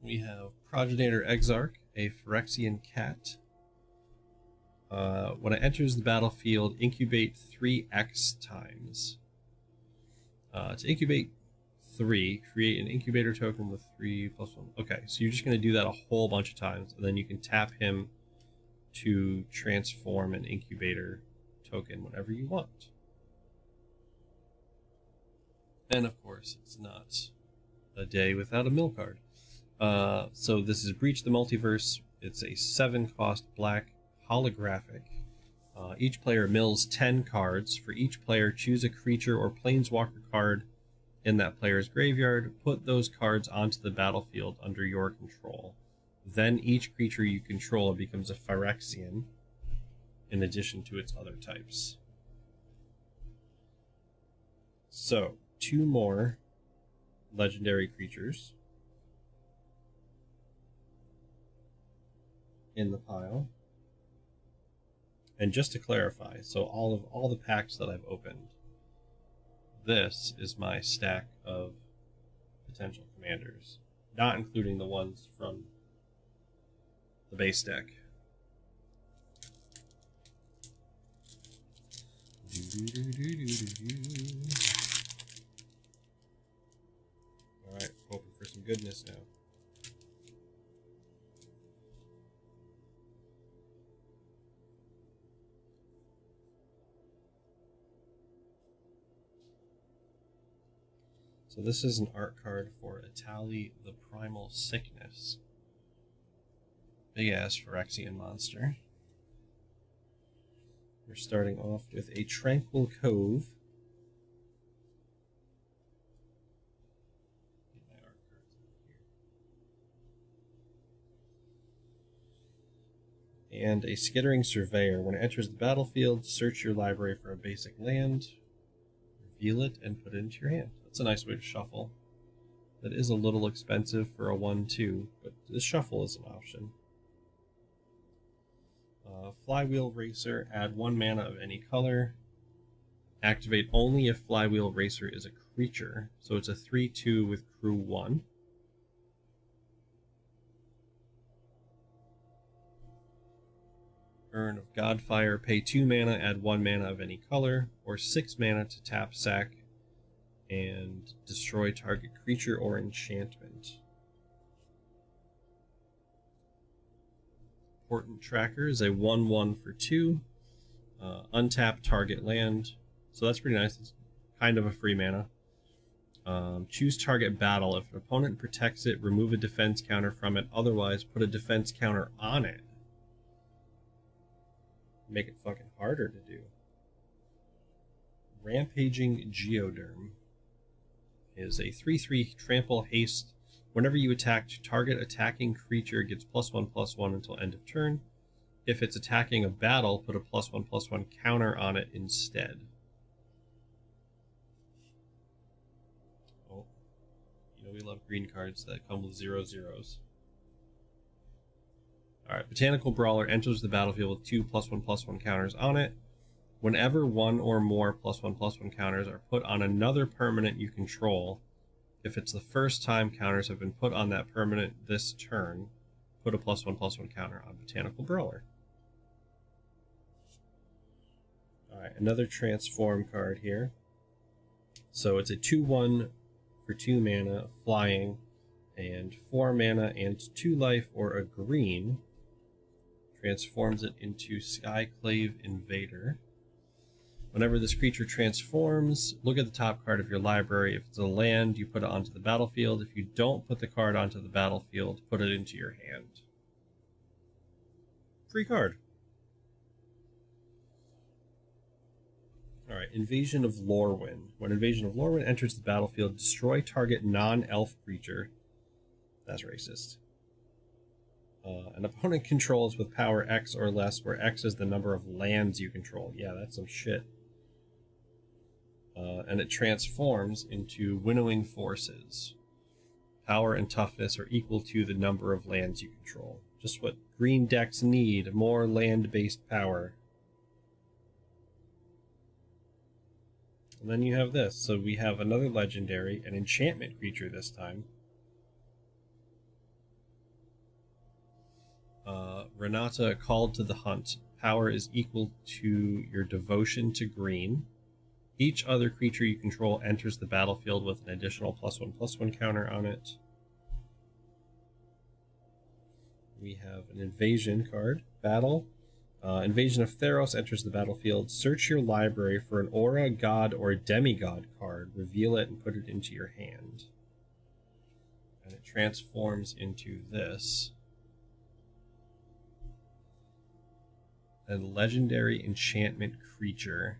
We have Progenitor Exarch, a Phyrexian cat. When it enters the battlefield, incubate 3x times. To incubate 3, create an incubator token with 3+1. Okay, so you're just going to do that a whole bunch of times, and then you can tap him to transform an incubator token whenever you want. And of course, it's not a day without a mill card. So this is Breach the Multiverse. It's a 7-cost black holographic. Each player mills 10 cards. For each player, choose a creature or planeswalker card in that player's graveyard. Put those cards onto the battlefield under your control. Then each creature you control becomes a Phyrexian in addition to its other types. So, 2 more legendary creatures in the pile. And just to clarify, so all the packs that I've opened, this is my stack of potential commanders, not including the ones from the base deck. Alright, hoping for some goodness now. So this is an art card for Atali the Primal Sickness. Big ass Phyrexian monster. We're starting off with a Tranquil Cove. And a Skittering Surveyor. When it enters the battlefield, search your library for a basic land, reveal it, and put it into your hand. That's a nice way to shuffle. That is a little expensive for a 1/2, but the shuffle is an option. Flywheel Racer, add 1 mana of any color. Activate only if Flywheel Racer is a creature. So it's a 3/2 with crew 1. Urn of Godfire, pay 2 mana, add 1 mana of any color, or 6 mana to tap, sack, and destroy target creature or enchantment. Important Tracker is a 1/1 for 2. Untap target land. So that's pretty nice. It's kind of a free mana. Choose target battle. If an opponent protects it, remove a defense counter from it. Otherwise, put a defense counter on it. Make it fucking harder to do. Rampaging Geoderm is a 3/3 trample haste. Whenever you attack, target attacking creature gets +1/+1 until end of turn. If it's attacking a battle, put a +1/+1 counter on it instead. Oh, you know we love green cards that come with 0/0s. Alright, Botanical Brawler enters the battlefield with 2 +1/+1 counters on it. Whenever 1 or more +1/+1 counters are put on another permanent you control, if it's the first time counters have been put on that permanent this turn, put a +1/+1 counter on Botanical Brawler. Alright, another transform card here. So it's a 2/1 for 2 mana, flying, and 4 mana and 2 life or a green. Transforms it into Skyclave Invader. Whenever this creature transforms, look at the top card of your library. If it's a land, you put it onto the battlefield. If you don't put the card onto the battlefield, put it into your hand. Free card. Alright, Invasion of Lorwyn. When Invasion of Lorwyn enters the battlefield, destroy target non-elf creature. That's racist. An opponent controls with power X or less, where X is the number of lands you control. Yeah, that's some shit. And it transforms into Winnowing Forces. Power and toughness are equal to the number of lands you control. Just what green decks need, more land-based power. And then you have this. So we have another legendary, an enchantment creature this time. Renata, Called to the Hunt. Power is equal to your devotion to green. Each other creature you control enters the battlefield with an additional +1/+1 counter on it. We have an invasion card. Battle. Invasion of Theros enters the battlefield. Search your library for an aura, god, or demigod card. Reveal it and put it into your hand. And it transforms into this. A legendary enchantment creature.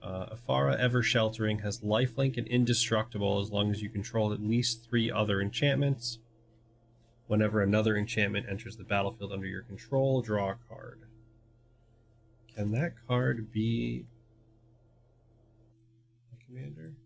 Afara Eversheltering has lifelink and indestructible as long as you control at least 3 other enchantments. Whenever another enchantment enters the battlefield under your control, draw a card. Can that card be a commander?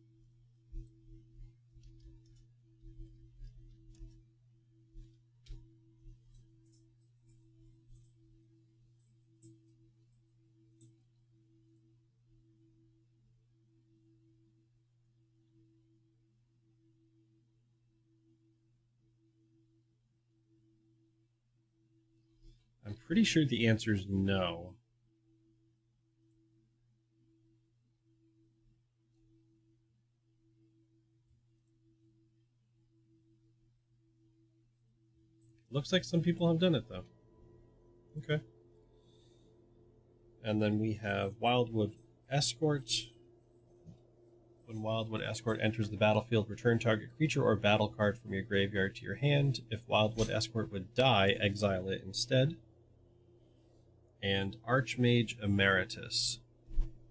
I'm pretty sure the answer is no. Looks like some people have done it, though. Okay. And then we have Wildwood Escort. When Wildwood Escort enters the battlefield, return target creature or battle card from your graveyard to your hand. If Wildwood Escort would die, exile it instead. And Archmage Emeritus.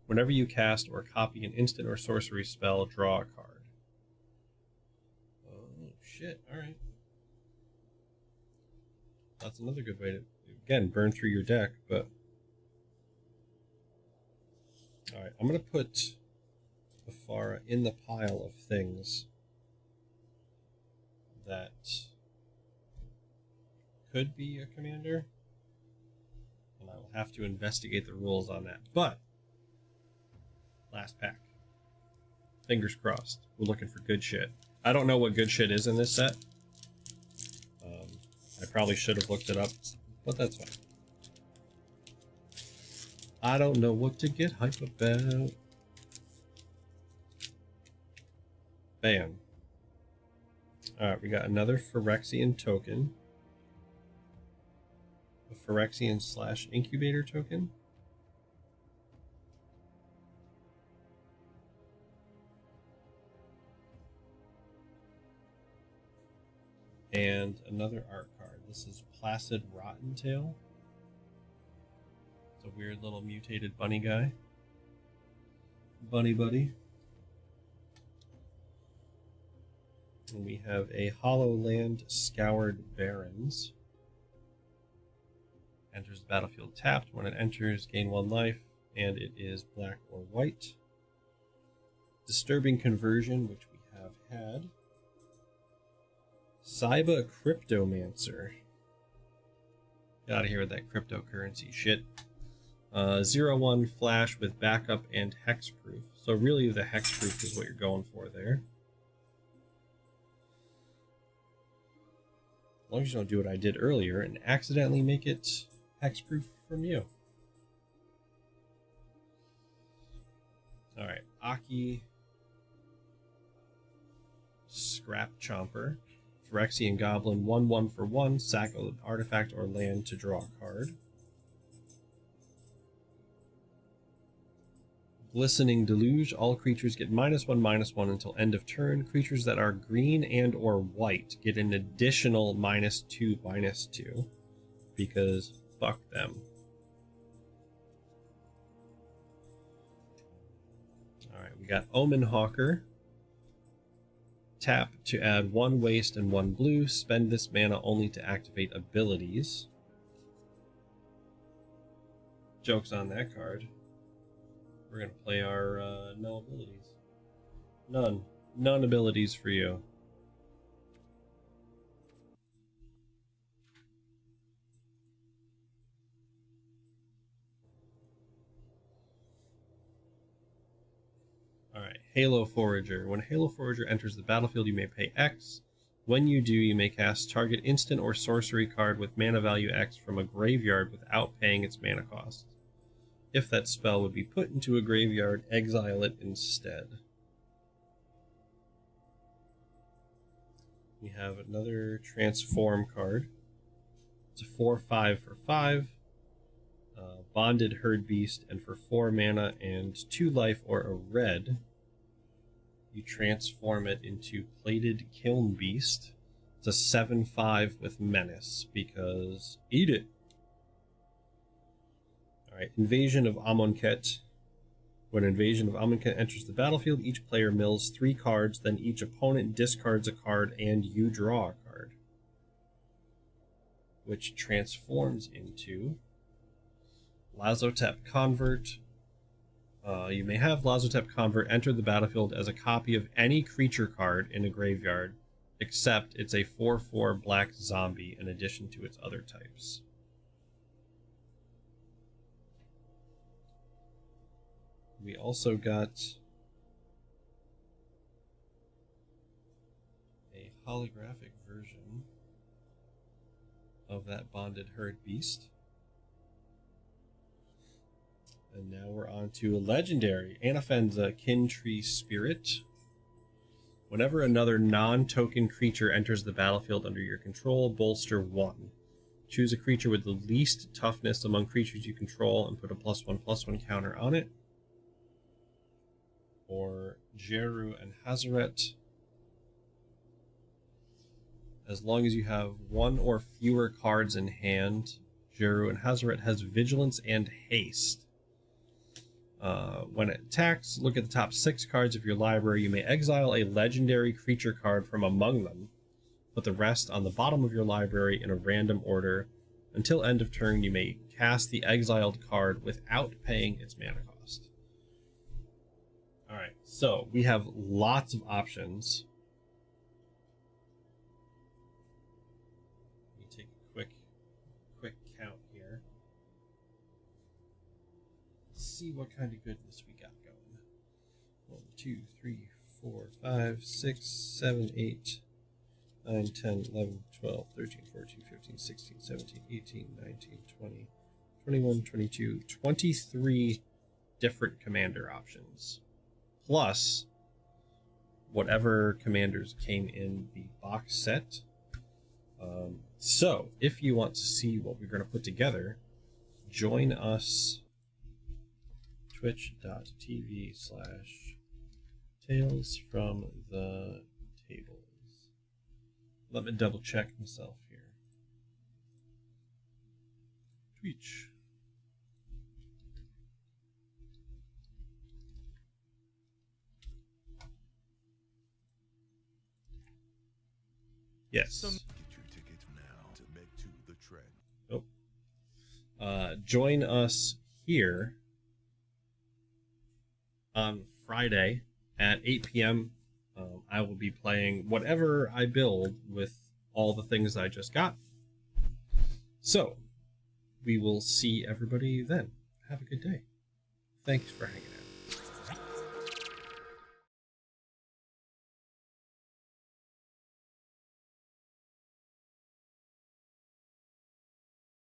Whenever you cast or copy an instant or sorcery spell, draw a card. Oh, shit. Alright. That's another good way to, again, burn through your deck, but... Alright, I'm going to put Afara in the pile of things that could be a commander, and I will have to investigate the rules on that. But, last pack. Fingers crossed. We're looking for good shit. I don't know what good shit is in this set. I probably should have looked it up, but that's fine. I don't know what to get hype about. Bam. Alright, we got another Phyrexian token. A Phyrexian / incubator token. And another art card. This is Placid Rottentail. It's a weird little mutated bunny guy. Bunny buddy. And we have a Hollow Land Scoured Barrens. Enters the battlefield tapped. When it enters, gain 1 life, and it is black or white. Disturbing Conversion, which we have had. Saiba Cryptomancer. Get out of here with that cryptocurrency shit. 0/1 flash with backup and hexproof. So really the hexproof is what you're going for there. As long as you don't do what I did earlier and accidentally make it hexproof from you. Alright, Aki Scrap Chomper. Phyrexian Goblin, 1/1 for 1, sack an artifact or land to draw a card. Glistening Deluge, all creatures get -1/-1 until end of turn. Creatures that are green and or white get an additional -2/-2, because fuck them. Alright, we got Omen Hawker. Tap to add 1 waste and 1 blue. Spend this mana only to activate abilities. Joke's on that card. We're going to play our no abilities. None. None abilities for you. Alright, Halo Forager. When Halo Forager enters the battlefield, you may pay X. When you do, you may cast target instant or sorcery card with mana value X from a graveyard without paying its mana cost. If that spell would be put into a graveyard, exile it instead. We have another Transform card. It's a 4/5 for 5. Bonded Herd Beast, and for 4 mana and 2 life or a red, you transform it into Plated Kiln Beast. It's a 7/5 with Menace, because eat it. Alright, Invasion of Amonkhet. When Invasion of Amonkhet enters the battlefield, each player mills 3 cards, then each opponent discards a card and you draw a card, which transforms into Lazotep Convert. You may have Lazotep Convert enter the battlefield as a copy of any creature card in a graveyard, except it's a 4/4 black zombie in addition to its other types. We also got a holographic version of that Bonded Herd Beast. And now we're on to a legendary. Anafenza, Kin Tree Spirit. Whenever another non-token creature enters the battlefield under your control, bolster 1. Choose a creature with the least toughness among creatures you control and put a +1/+1 counter on it. Or Jeru and Hazaret. As long as you have one or fewer cards in hand, Jeru and Hazaret has Vigilance and Haste. When it attacks, look at the top 6 cards of your library. You may exile a legendary creature card from among them. Put the rest on the bottom of your library in a random order. Until end of turn, you may cast the exiled card without paying its mana cost. Alright, so we have lots of options. Let me take a quick count here. Let's see what kind of goodness we got going. 1, 2, 3, 4, 5, 6, 7, 8, 9, 10, 11, 12, 13, 14, 15, 16, 17, 18, 19, 20, 21, 22, 23 different commander options. Plus whatever commanders came in the box set. So if you want to see what we're going to put together, join us twitch.tv/Tales From The Tables. Let me double check myself here. Twitch. Yes. Get your ticket now to make to the trend. Join us here on Friday at 8 p.m. I will be playing whatever I build with all the things I just got. So, we will see everybody then. Have a good day. Thanks for hanging out.